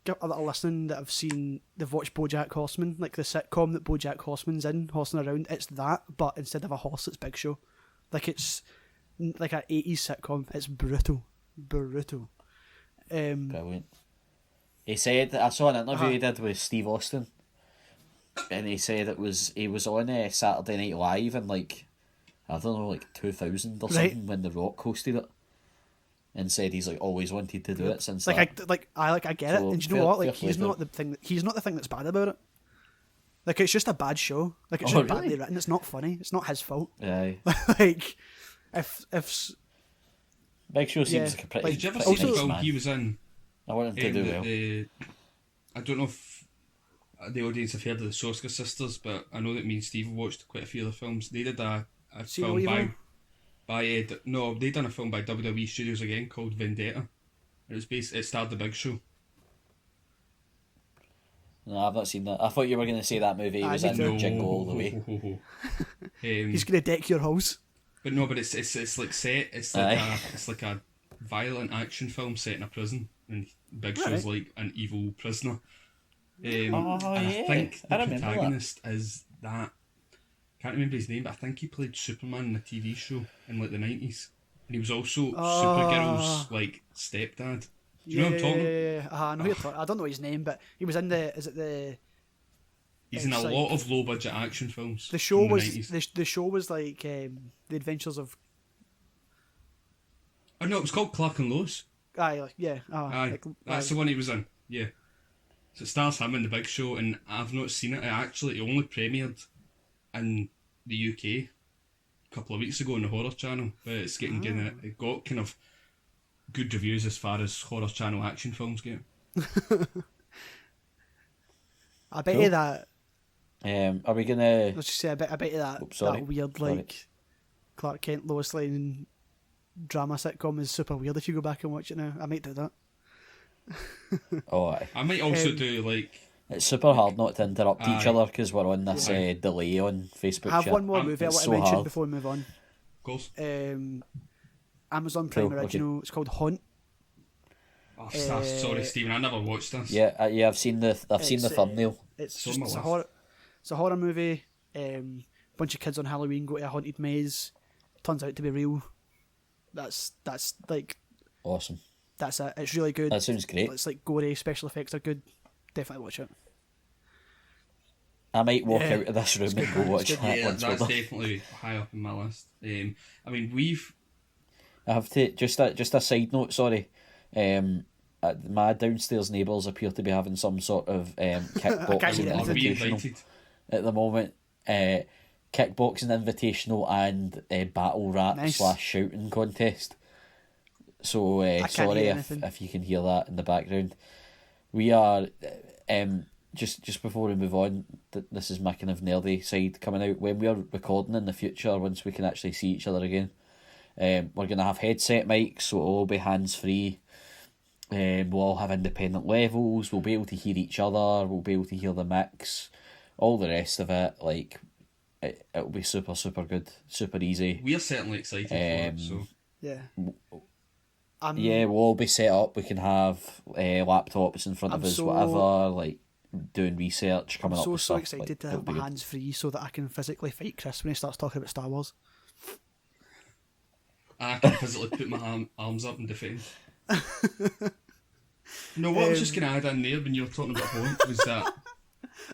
that are listening that have seen, they've watched BoJack Horseman, like the sitcom that BoJack Horseman's in, horsing around. It's that, but instead of a horse, it's Big Show. Like it's like an 80s sitcom. It's brutal. Brilliant. He said, I saw an interview Uh-huh. he did with Steve Austin, and he said he was on Saturday Night Live in like, I don't know, like 2000 or Right. something, when The Rock hosted it, and said he's like always wanted to do it since that. I get it. So, And do you know fair- what? Like fair he's play not the thing. He's not the thing that's bad about it. Like it's just a bad show. Like it's Oh, just badly really? written. It's not funny. It's not his fault. Aye. Like if Big Show seems Yeah, like a pretty. like, Did you ever pretty see the nice film man. he was in? I want him to do the, well. I don't know if the audience have heard of the Soska sisters, but I know that me and Steve have watched quite a few of the films. They did a See No film Evil? no, they done a film by WWE Studios again called Vendetta. It was it starred the Big Show. No, I've not seen that. I thought you were going to say that movie he I was need in to- Jingle All the Way. he's gonna deck your house. But it's like set. It's like a violent action film set in a prison, and Big Show's like an evil prisoner. And I think the I remember that. protagonist is that. Can't remember his name, but I think he played Superman in a TV show in like the 90s, and he was also Supergirl's like stepdad. Do you know what I'm talking? Yeah. I know who you're talking. I don't know his name, but he was in the. Is it the? He's in a It's lot like- of low budget action films. The show from the was 90s. the show was like the Adventures of. Oh no, it was called Clark and Lois. Aye, like, yeah. Aye, like, that's the one he was in. Yeah. So it stars him in the Big Show, and I've not seen it. It only premiered in the UK a couple of weeks ago on the Horror Channel, but it's it got kind of good reviews as far as Horror Channel action films get. I bet Cool. you that. Are we gonna? Let's just say I bet you that Oops, sorry. that weird Sorry. like Clark Kent Lois Lane drama sitcom is super weird. If you go back and watch it now, I might do that. Oh, aye. I might also do like It's super hard not to interrupt each Aye. other because we're on this Aye. delay on Facebook. I have chat. one more movie I it's want so to mention hard. before we move on. goals. Amazon Prime Cool, okay. original. It's called Haunt. Oh, sorry, Stephen, I never watched this. Yeah, I've seen the It's, thumbnail. It's It's on just my it's a list. horror. It's a horror movie. Bunch of kids on Halloween go to a haunted maze. Turns out to be real. That's like Awesome. that's it. It's really good. That sounds great. It's like gory. Special effects are good. Definitely watch it. I might walk Yeah, out of this room it's and good, go man, watch it's that Yeah, once we're that's done. definitely high up in my list. I mean, we've I have to just a side note. Sorry, my downstairs neighbours appear to be having some sort of hear kickboxing anything. are we invitational invited? at the moment. Kickboxing invitational and battle rap Nice. / shouting contest. So can't sorry hear if anything. you can hear that in the background. We are just before we move on. This is my kind of nerdy side coming out. When we are recording in the future, once we can actually see each other again, we're gonna have headset mics, so it'll all be hands free. We'll all have independent levels. We'll be able to hear each other. We'll be able to hear the mix. All the rest of it, like it'll be super good, super easy. We are certainly excited for it. So Yeah. Yeah, we'll all be set up. We can have laptops in front of I'm us, so- whatever. Like doing research, coming up I'm with so stuff. excited like, to it'll have be my good. hands free so that I can physically fight Chris when he starts talking about Star Wars. I can physically put my arms up and defend. No, what I was just going to add in there when you were talking about home was that.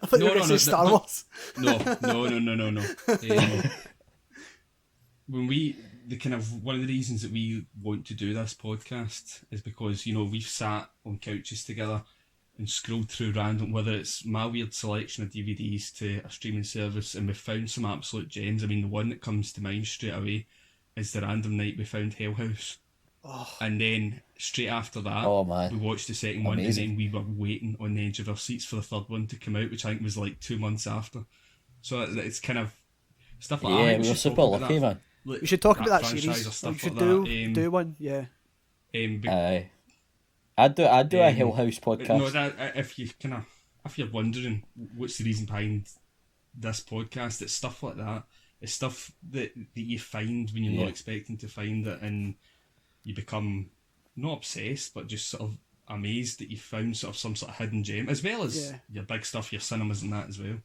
I thought you were going to say Star Wars. No. When the kind of one of the reasons that we want to do this podcast is because we've sat on couches together and scrolled through random, whether it's my weird selection of DVDs to a streaming service, and we've found some absolute gems. I mean, the one that comes to mind straight away is the random night we found Hell House. Oh. And then straight after that, Oh, man. we watched the second one, and Amazing. then we were waiting on the edge of our seats for the third one to come out, which I think was like 2 months after. So it's kind of stuff like that. I Yeah, think we were should super talk about lucky, that. man. Like, We should talk about that franchise series. or stuff We should like that. do one, yeah. Aye. I'd do a Hill House podcast. No, if you're wondering what's the reason behind this podcast, it's stuff like that. It's stuff that you find when you're not expecting to find it, and you become not obsessed, but just sort of amazed that you found sort of some sort of hidden gem, as well as your big stuff, your cinemas and that as well.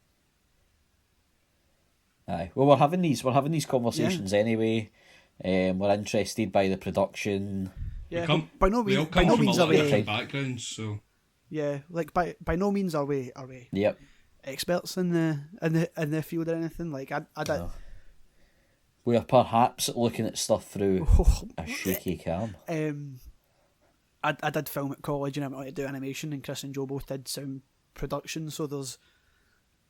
Aye. Well, we're having these conversations anyway. We're interested by the production. Yeah, We all come from a means lot are of we. different backgrounds, so Yeah, like by no means are we Yep. experts in the field or anything. Like I No. We are perhaps looking at stuff through a shaky cam. I did film at college and I wanted to do animation, and Chris and Joe both did sound production, so there's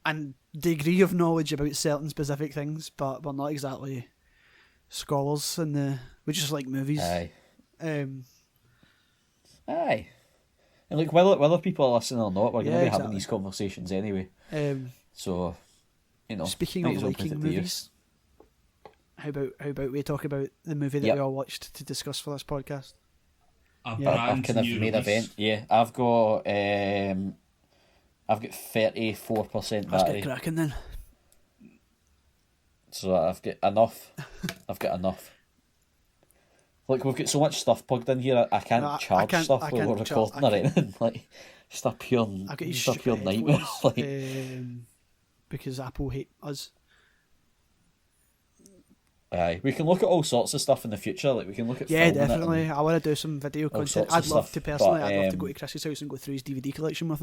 a degree of knowledge about certain specific things, but we're not exactly scholars we just like movies. Aye. Aye. And look, whether people are listening or not, we're going to be having exactly. these conversations anyway. So, Speaking might of as well put liking it to movies, how about we talk about the movie that we all watched to discuss for this podcast? a Yeah. I've brand kind of new made a release. vent. Yeah, I've got 34% Let's battery, get cracking then. so I've got enough. Look, we've got so much stuff plugged in here. I can't No, I charge can't- stuff I while we're can't recording char- or anything. Like, just a pure I got you nightmare. Like, because Apple hate us. aye, we can look at all sorts of stuff in the future. Like, we can look at Yeah, filming it definitely. I want to do some video all content. sorts of I'd love stuff, to personally. but, I'd love to go to Chris's house and go through his DVD collection with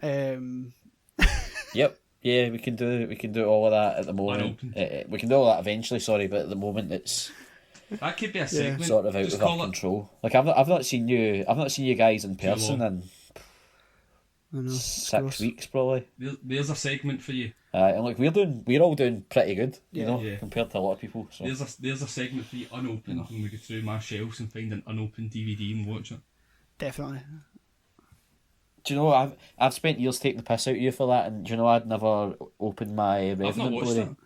him. Yep. Yeah, we can do all of that at the moment. Unopened. We can do all that eventually. Sorry, but at the moment it's That could be a segment. sort of out Just of our call it control. Like, I've not seen you guys in person long. in I know, it's 6 gross. weeks probably. There's a segment for you. And look, we're all doing pretty good, Yeah. compared to a lot of people. So There's a segment for you unopened when we go through my shelves and find an unopened DVD and watch it. Definitely. do you know I've spent years taking the piss out of you for that, and do you know I'd never opened my I've not Revenant watched Blu-ray it.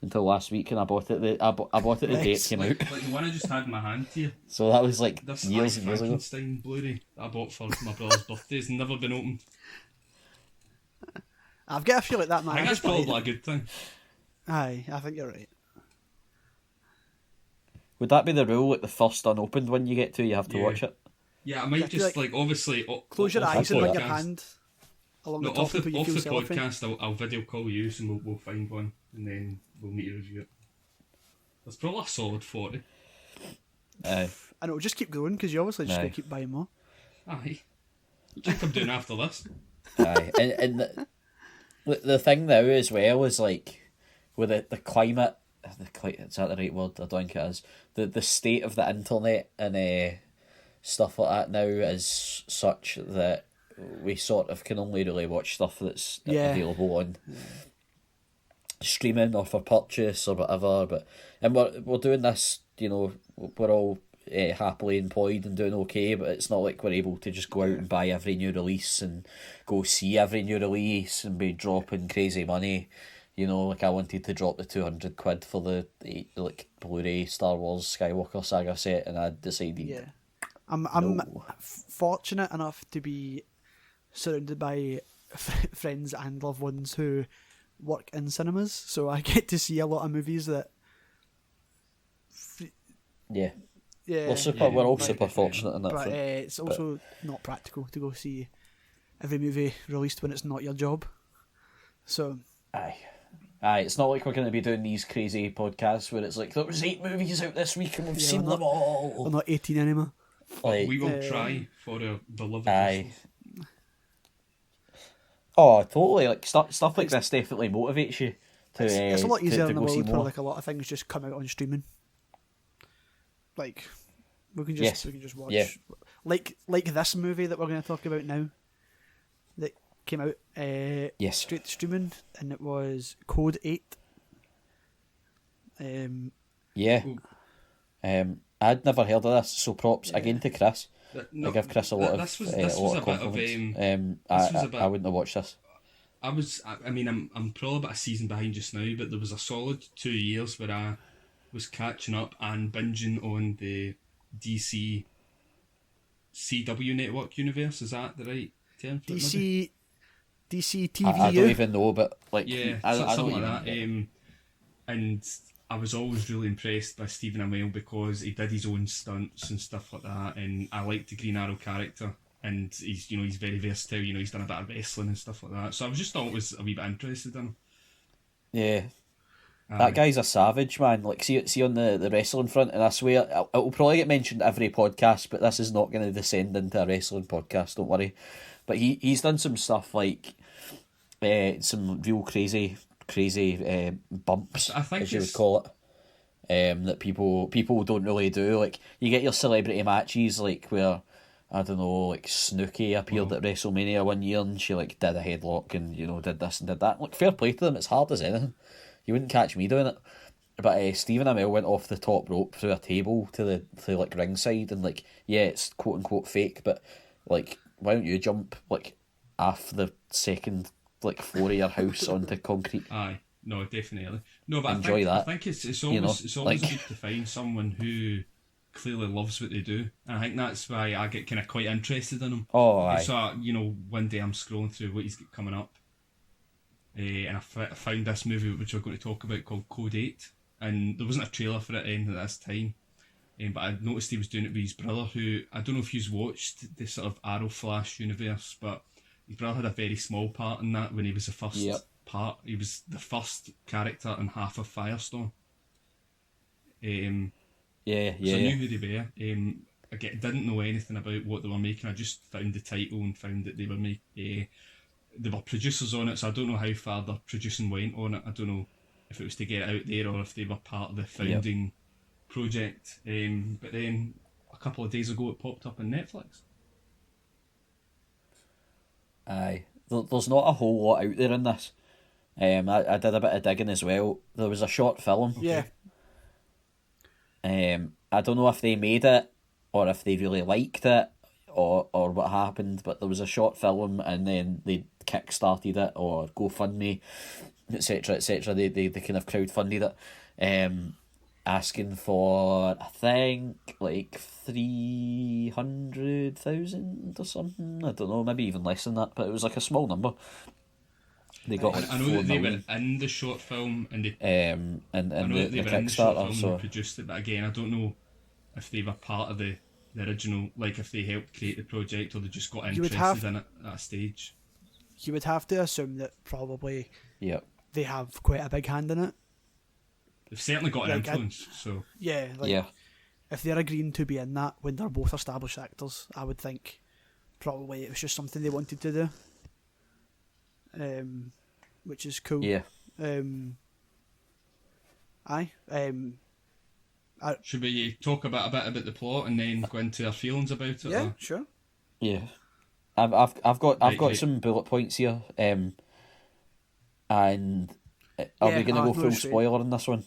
until last week, and I bought it. I bought it the day it came out. Like the one I just had in my hand here. So that was like This years and years ago. Frankenstein Blu-ray that I bought for my brother's birthday has never been opened. I've got a feel like that, man. I think that's just wanted- probably a good thing. Aye, I think you're right. Would that be the rule? Like the first unopened one you get to, you have to Yeah. watch it. Yeah, I might I feel just like- obviously Close your off eyes the and let your podcast- hand along No, the top off and put the, your off the fuel cellophane. podcast, I'll video call you and we'll find one and then we'll meet to review it. That's probably a solid 40. Aye. And it'll just keep going because you obviously just Aye. going to keep buying more. Aye. What do you think I'm doing after this? Aye. And the thing now as well is like with the climate. Is that the right word? I don't think it is. The state of the internet and stuff like that now is such that we sort of can only really watch stuff that's Yeah. available on streaming or for purchase or whatever. And we're doing this, we're all happily employed and doing okay, but it's not like we're able to just go out and buy every new release and go see every new release and be dropping crazy money. Like I wanted to drop the £200 for the Blu-ray Star Wars Skywalker Saga set, and I decided Yeah. I'm no. fortunate enough to be surrounded by friends and loved ones who work in cinemas, so I get to see a lot of movies that. Yeah. Yeah, We're all but- super fortunate in that but front. it's also not practical to go see every movie released when it's not your job. So Aye. It's not like we're going to be doing these crazy podcasts where it's like, there was 8 movies out this week and we've seen them all. we're not 18 anymore. But we will try for our beloved Aye. listeners. Oh, totally. Like stuff like this definitely motivates you to. It's a lot easier to in the go see world where more. like a lot of things just come out on streaming. Like we can just watch. Yeah. Like this movie that we're going to talk about now. That came out Yes. straight to streaming, and it was Code 8. Yeah. I'd never heard of this, so props again to Chris. I give Chris a lot of compliments. I wouldn't have watched this. I'm probably about a season behind just now, but there was a solid 2 years where I was catching up and binging on the DC CW network universe. Is that the right term for it? DC TVU. I don't even know, but like, yeah, I something know like that. And I was always really impressed by Stephen Amell because he did his own stunts and stuff like that, and I liked the Green Arrow character, and he's very versatile. He's done a bit of wrestling and stuff like that, so I was just always a wee bit interested in him. Yeah. That guy's a savage, man. Like, see on the wrestling front, and I swear it will probably get mentioned every podcast, but this is not going to descend into a wrestling podcast. Don't worry. But he's done some stuff like some real crazy bumps, I think as you would call it, that people don't really do. Like, you get your celebrity matches, like where, I don't know, like Snooki appeared at WrestleMania one year and she like did a headlock and did this and did that. Like, fair play to them. It's hard as anything. You wouldn't catch me doing it. But Stephen Amell went off the top rope through a table to like ringside, and like, yeah, it's quote unquote fake, but like, why don't you jump like off the second like floor of your house onto concrete? Aye, no, definitely. No, but Enjoy that. I think it's always like, good to find someone who clearly loves what they do, and I think that's why I get kind of quite interested in him. Oh, aye. So one day I'm scrolling through what he's got coming up, and I found this movie which we're going to talk about called Code 8, and there wasn't a trailer for it in at this time. But I noticed he was doing it with his brother, who, I don't know if you've watched the sort of Arrow Flash universe, but his brother had a very small part in that when he was the first part. He was the first character in half of Firestorm. So I knew who they were. Again, didn't know anything about what they were making. I just found the title and found that they were producers on it, so I don't know how far their producing went on it. I don't know if it was to get it out there or if they were part of the founding project, but then a couple of days ago it popped up on Netflix. Aye, there's not a whole lot out there in this. I did a bit of digging as well. There was a short film. Yeah. I don't know if they made it or if they really liked it or what happened, but there was a short film and then they kickstarted it or GoFundMe, etc., etc. They kind of crowdfunded it. Asking for, I think, like 300,000 or something. I don't know, maybe even less than that, but it was like a small number. They got like I know that they were in the short film and they and I know the that they were in the short film Kickstarter. and produced it, but again, I don't know if they were part of the original, like if they helped create the project or they just got interested in it at a stage. You would have to assume that probably they have quite a big hand in it. They've certainly got an influence, so... Yeah, if they're agreeing to be in that when they're both established actors, I would think probably it was just something they wanted to do. Which is cool. Yeah. Should we talk a bit about the plot and then go into our feelings about it? Yeah, sure. Yeah. I've got some bullet points here. And are we going to go full spoiler in this one?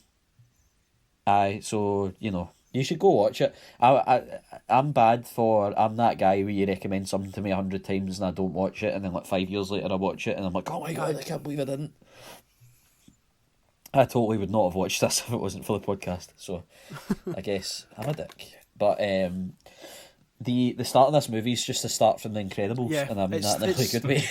Aye, so, you should go watch it. I'm bad for... I'm that guy where you recommend something to me 100 times and I don't watch it, and then like 5 years later I watch it and I'm like, oh my god, I can't believe I didn't. I totally would not have watched this if it wasn't for the podcast, so I guess I'm a dick. But the start of this movie is just a start from The Incredibles, and I mean that in a really good way.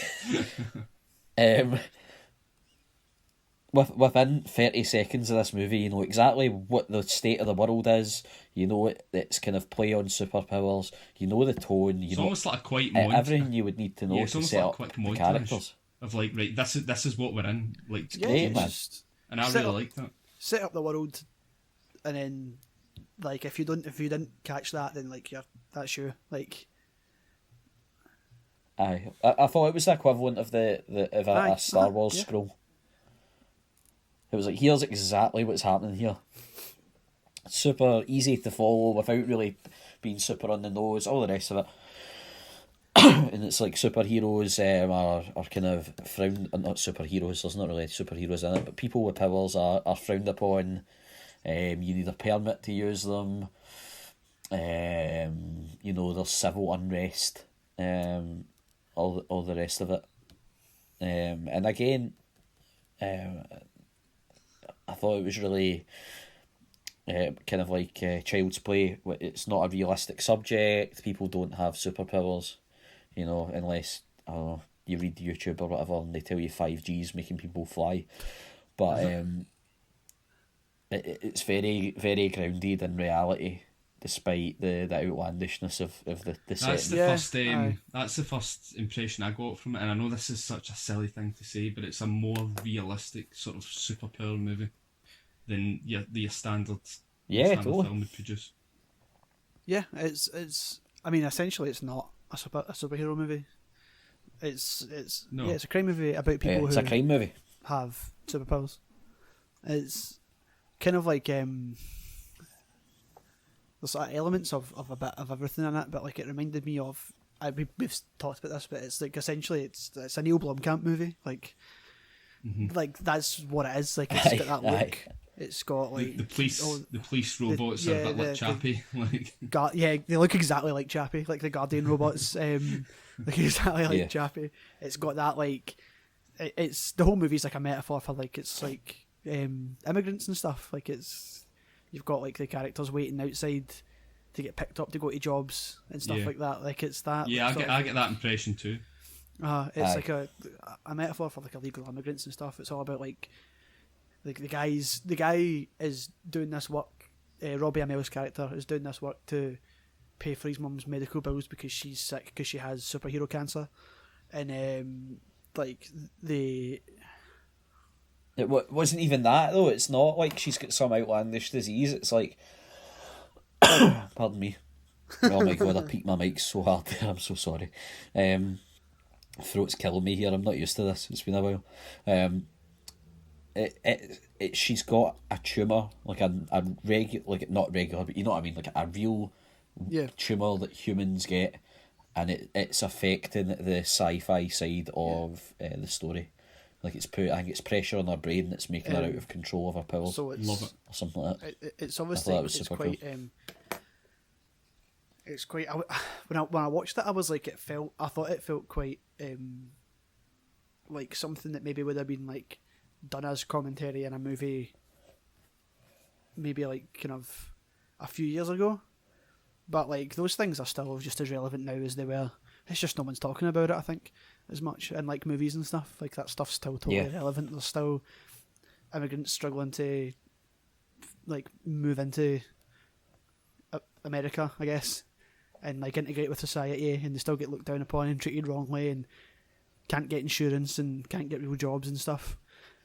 Within 30 seconds of this movie, you know exactly what the state of the world is. You know it's kind of play on superpowers. You know the tone. It's almost like a quick montage. Everything you would need to know to set up the characters. Of like, right, this is what we're in. Like, it's great, man. And I really like that. Set up the world, and then like if you didn't catch that, then like that's you. Like, I thought it was the equivalent of a Star Wars scroll. It was like, here's exactly what's happening here. Super easy to follow without really being super on the nose, all the rest of it. And it's like superheroes are kind of frowned, not superheroes, there's not really superheroes in it, but people with powers are frowned upon. You need a permit to use them. There's civil unrest. All the rest of it. And again, I thought it was really kind of like Child's Play. It's not a realistic subject. People don't have superpowers, unless you read YouTube or whatever and they tell you 5G's making people fly. But it's very, very grounded in reality, despite the outlandishness of the setting. That's the first impression I got from it, and I know this is such a silly thing to say, but it's a more realistic sort of superpower movie than your standard totally. film would produce. Yeah, it's. I mean, essentially, it's not a superhero movie. It's a crime movie about people it's a crime movie. Have superpowers. It's kind of like there's sort of elements of a bit of everything in it, but like it reminded me of we've talked about this, but it's like essentially it's a Neil Blomkamp movie, like that's what it is. Like it's got that look. It's got like the police robots are a bit like Chappie. They look exactly like Chappie, like the Guardian robots. Look exactly like Chappie. It's got that like it's the whole movie's like a metaphor for like it's like immigrants and stuff. Like you've got like the characters waiting outside to get picked up to go to jobs and stuff like that. Like it's that. Yeah, I get that impression too. It's like a metaphor for like illegal immigrants and stuff. It's all about like the guy is doing this work. Robbie Amell's character is doing this work to pay for his mum's medical bills because she's sick because she has superhero cancer, and It wasn't even that though. It's not like she's got some outlandish disease. It's like, pardon me. Oh my god, I peaked my mic so hard there. I'm so sorry. Throat's killing me here. I'm not used to this. It's been a while. She's got a tumour, like a regular, like not regular, but you know what I mean, like a real tumour that humans get, and it's affecting the sci-fi side of the story. Like I think it's pressure on her brain that's making her out of control of her powers. So love it. Or something like that. It's obviously it's quite. Cool. It's quite. When I watched it, I was like, I thought it felt quite like something that maybe would have been like done as commentary in a movie, maybe like kind of a few years ago. But like those things are still just as relevant now as they were. It's just no one's talking about it, I think, as much in like movies and stuff. Like that stuff's still totally relevant. There's still immigrants struggling to like move into America, I guess, and like integrate with society, and they still get looked down upon and treated wrongly, and can't get insurance and can't get real jobs and stuff.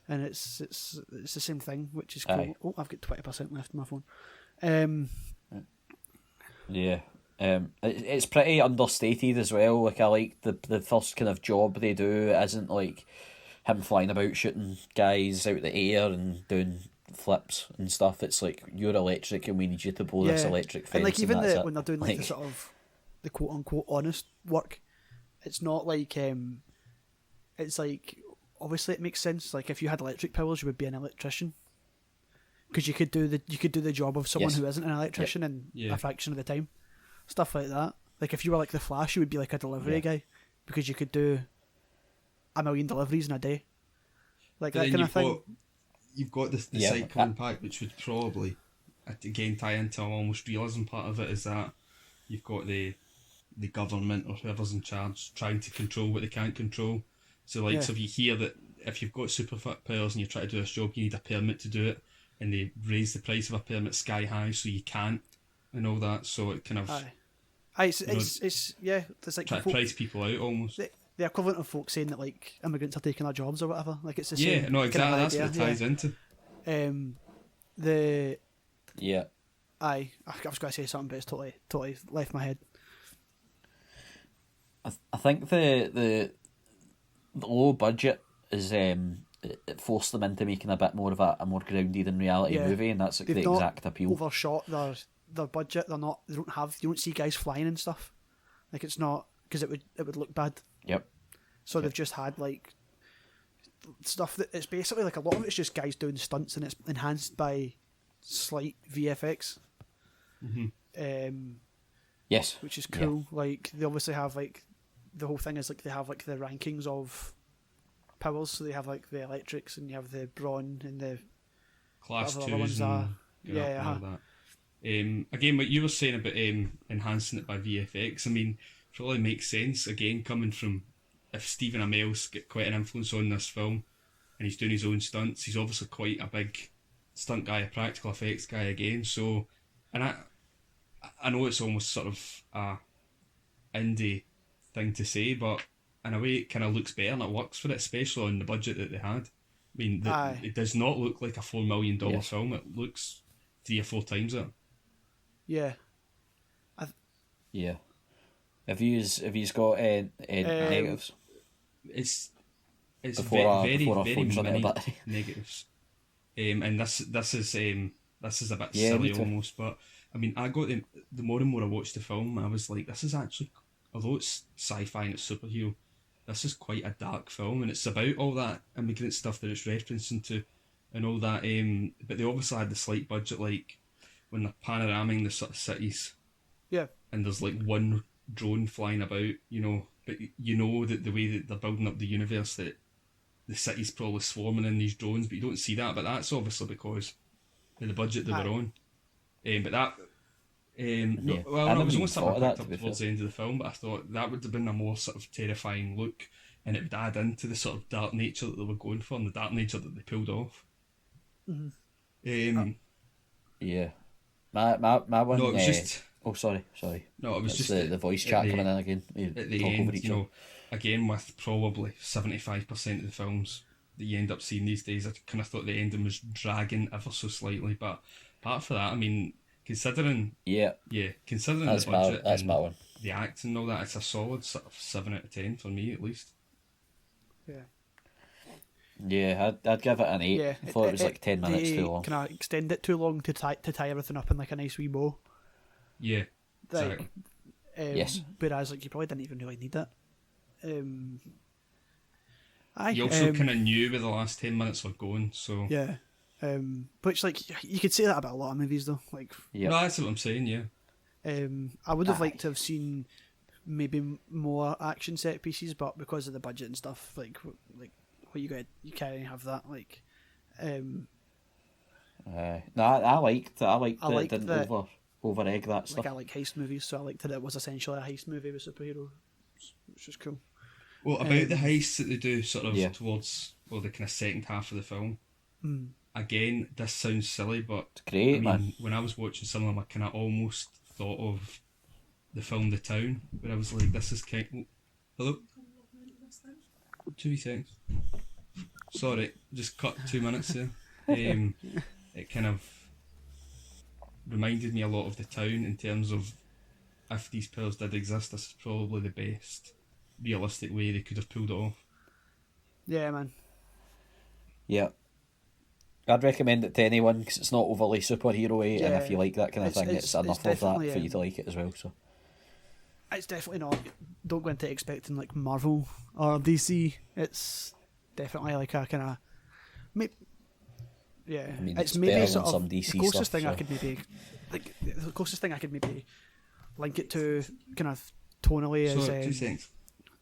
And it's the same thing, which is cool. Aye. Oh, I've got 20% left in my phone. It's pretty understated as well. Like I like the first kind of job they do isn't like him flying about shooting guys out the air and doing flips and stuff. It's like, you're electric and we need you to blow this electric fence. And like even and when they're doing like the sort of the quote unquote honest work, it's not like it's like, obviously it makes sense. Like if you had electric powers, you would be an electrician, because you could do the job of someone who isn't an electrician in a fraction of the time. Stuff like that. Like if you were like the Flash, you would be like a delivery guy, because you could do 1 million deliveries in a day. Like but that kind of thing. You've got the psycho impact, which would probably again tie into an almost realism part of it, is that you've got the government or whoever's in charge trying to control what they can't control. So like, so if you hear that if you've got super powers and you try to do this job, you need a permit to do it, and they raise the price of a permit sky high, so you can't. and all that. So it kind of It's yeah. It's like try to price people out almost. The equivalent of folks saying that like immigrants are taking our jobs or whatever. Like it's the Yeah, same. no, exactly. That's idea, what it ties into. The Yeah. I was going to say something, but it's totally left my head. I think the low budget is it forced them into making a bit more of a more grounded in reality movie, and that's like They've the not exact appeal. Overshot their budget. You don't see guys flying and stuff. Like it's not because it would look bad. Yep. So they've just had like stuff that it's basically like a lot of it's just guys doing stunts and it's enhanced by slight VFX. Mm-hmm. Yes. Which is cool. Yeah. Like they obviously have like the whole thing is like they have like the rankings of powers. So they have like the electrics and you have the brawn and the class 2s ones are. Yeah. All that. Again, what you were saying about enhancing it by VFX, I mean, it really makes sense. Again, coming from if Stephen Amell's got quite an influence on this film, and he's doing his own stunts, he's obviously quite a big stunt guy, a practical effects guy again. So, and I know it's almost sort of a indie thing to say, but in a way it kind of looks better and it works for it, especially on the budget that they had. I mean, it does not look like a $4 million film. It looks 3 or 4 times it. Yeah. Yeah. Have you got negatives? It's before very phones run out of many battery. negatives. And this is a bit silly almost, but I mean, I got the more and more I watched the film, I was like, this is actually, although it's sci-fi and it's superhero, this is quite a dark film, and it's about all that immigrant stuff that it's referencing to, and all that. But they obviously had the slight budget, like when they're panoraming the sort of cities. Yeah. And there's like one drone flying about, you know, but you know that the way that they're building up the universe, that the city's probably swarming in these drones, but you don't see that. But that's obviously because of the budget they were on. But that, well, I was almost something I picked up towards the end of the film, but I thought that would have been a more sort of terrifying look, and it would add into the sort of dark nature that they were going for and the dark nature that they pulled off. Mm-hmm. Yeah. My one. No, it was just. Oh, sorry. No, it was just the voice chat coming in again. At the end, you know, again with probably 75% of the films that you end up seeing these days, I kind of thought the ending was dragging ever so slightly. But apart from that, I mean, considering considering that's the budget, that's my one. The acting and all that, it's a solid sort of 7 out of 10 for me at least. Yeah, I'd give it an 8. Yeah, I thought it was like 10 minutes too long. Can I extend it too long to tie everything up in like a nice wee bow? Yeah, like, exactly. Yes. Whereas like you probably didn't even really need that. You also kind of knew where the last 10 minutes were going, so yeah. Which like you could say that about a lot of movies though. Like, yeah, well, that's what I'm saying. Yeah. I would have liked to have seen maybe more action set pieces, but because of the budget and stuff, like what you can't have that. Like, no, I liked that it didn't that, over egg that stuff. Like I like heist movies, so I liked that it was essentially a heist movie with superheroes, which is cool. Well, about the heists that they do sort of towards the kind of second half of the film. Again, this sounds silly, but it's great, man. When I was watching some of them, I kind of almost thought of the film The Town, where I was like, this is kind of... Hello? 2 seconds. Sorry, just cut 2 minutes there. It kind of reminded me a lot of The Town in terms of if these powers did exist, this is probably the best realistic way they could have pulled it off. Yeah, man. Yeah. I'd recommend it to anyone because it's not overly superhero-y, and if you like that kind of thing, it's enough of that for you to like it as well. So it's definitely not. Don't go into expecting like Marvel or DC. It's definitely like a kind of. Yeah, I mean, it's maybe sort of some DC the closest stuff, thing so. I could maybe the closest thing I could maybe link it to kind of tonally is. 2 seconds.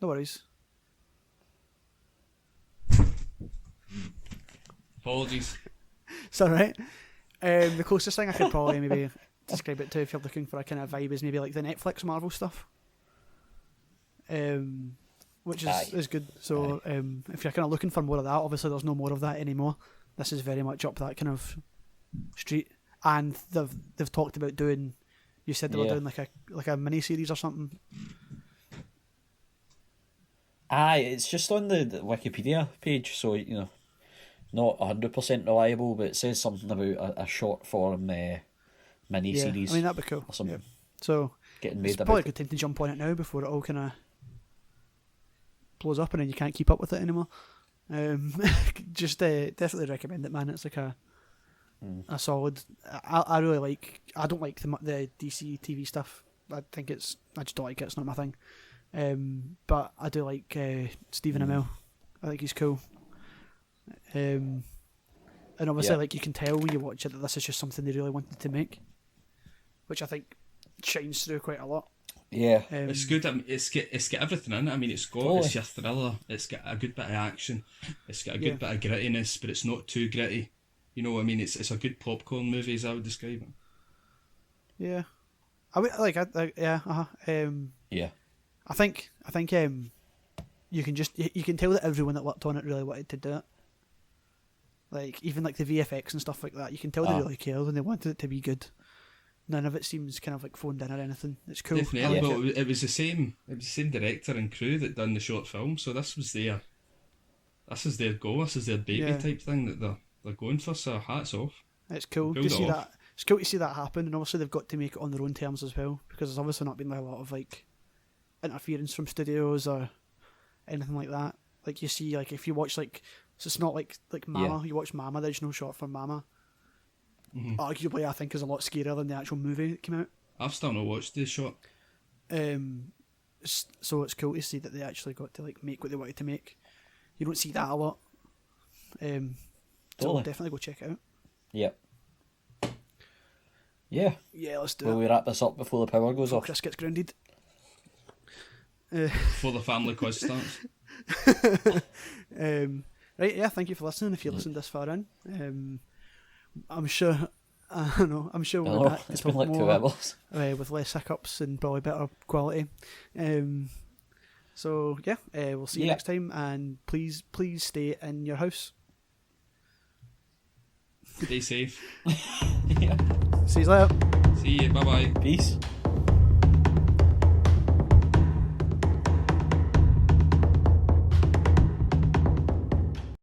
No worries. Apologies. It's alright. The closest thing I could probably maybe describe it to, if you're looking for a kind of vibe, is maybe like the Netflix Marvel stuff. Which is good. So if you're kind of looking for more of that, obviously there's no more of that anymore. This is very much up that kind of street, and they've talked about doing You said they were doing like a mini series or something. Aye, it's just on the Wikipedia page, so not 100% reliable, but it says something about a short form mini series. I mean, that'd be cool. Or something. Yeah. So Getting made it's about probably a good time to jump on it now before it all kind of blows up and then you can't keep up with it anymore. Just definitely recommend it, man. It's like a solid. I really like. I don't like the DC TV stuff. I just don't like it. It's not my thing. But I do like Stephen Amell. I think he's cool. And obviously, like you can tell when you watch it that this is just something they really wanted to make, which I think shines through quite a lot. Yeah, it's good. I mean, it's got everything in it. I mean, it's your thriller. It's got a good bit of action. It's got a good bit of grittiness, but it's not too gritty. You know what I mean? It's a good popcorn movie, as I would describe it. Yeah, I would like. Yeah. yeah. I think you can tell that everyone that worked on it really wanted to do it. Like even like the VFX and stuff like that, you can tell they really cared and they wanted it to be good. None of it seems kind of like phoned in or anything. It's cool. Definitely, but it was the same director and crew that done the short film, so this is their goal. This is their baby type thing that they're going for. So hats off. It's cool to see that. It's cool to see that happen, and obviously they've got to make it on their own terms as well, because there's obviously not been a lot of like interference from studios or anything like that. Like you see, like if you watch so it's not like Mama. You watch Mama, the original short for Mama. Mm-hmm. Arguably, I think is a lot scarier than the actual movie that came out. I've still not watched this short. So it's cool to see that they actually got to like make what they wanted to make. You don't see that a lot. So definitely go check it out. Yep. Yeah. Yeah, let's do it. Will we wrap this up before the power goes off? Chris gets grounded. Before the family quiz starts. Right, yeah, thank you for listening if you listened this far in. I'm sure we'll back to talk like more with less hiccups and probably better quality. So yeah, we'll see you next time, and please stay in your house. Stay safe. See you later. See you. Bye bye. Peace.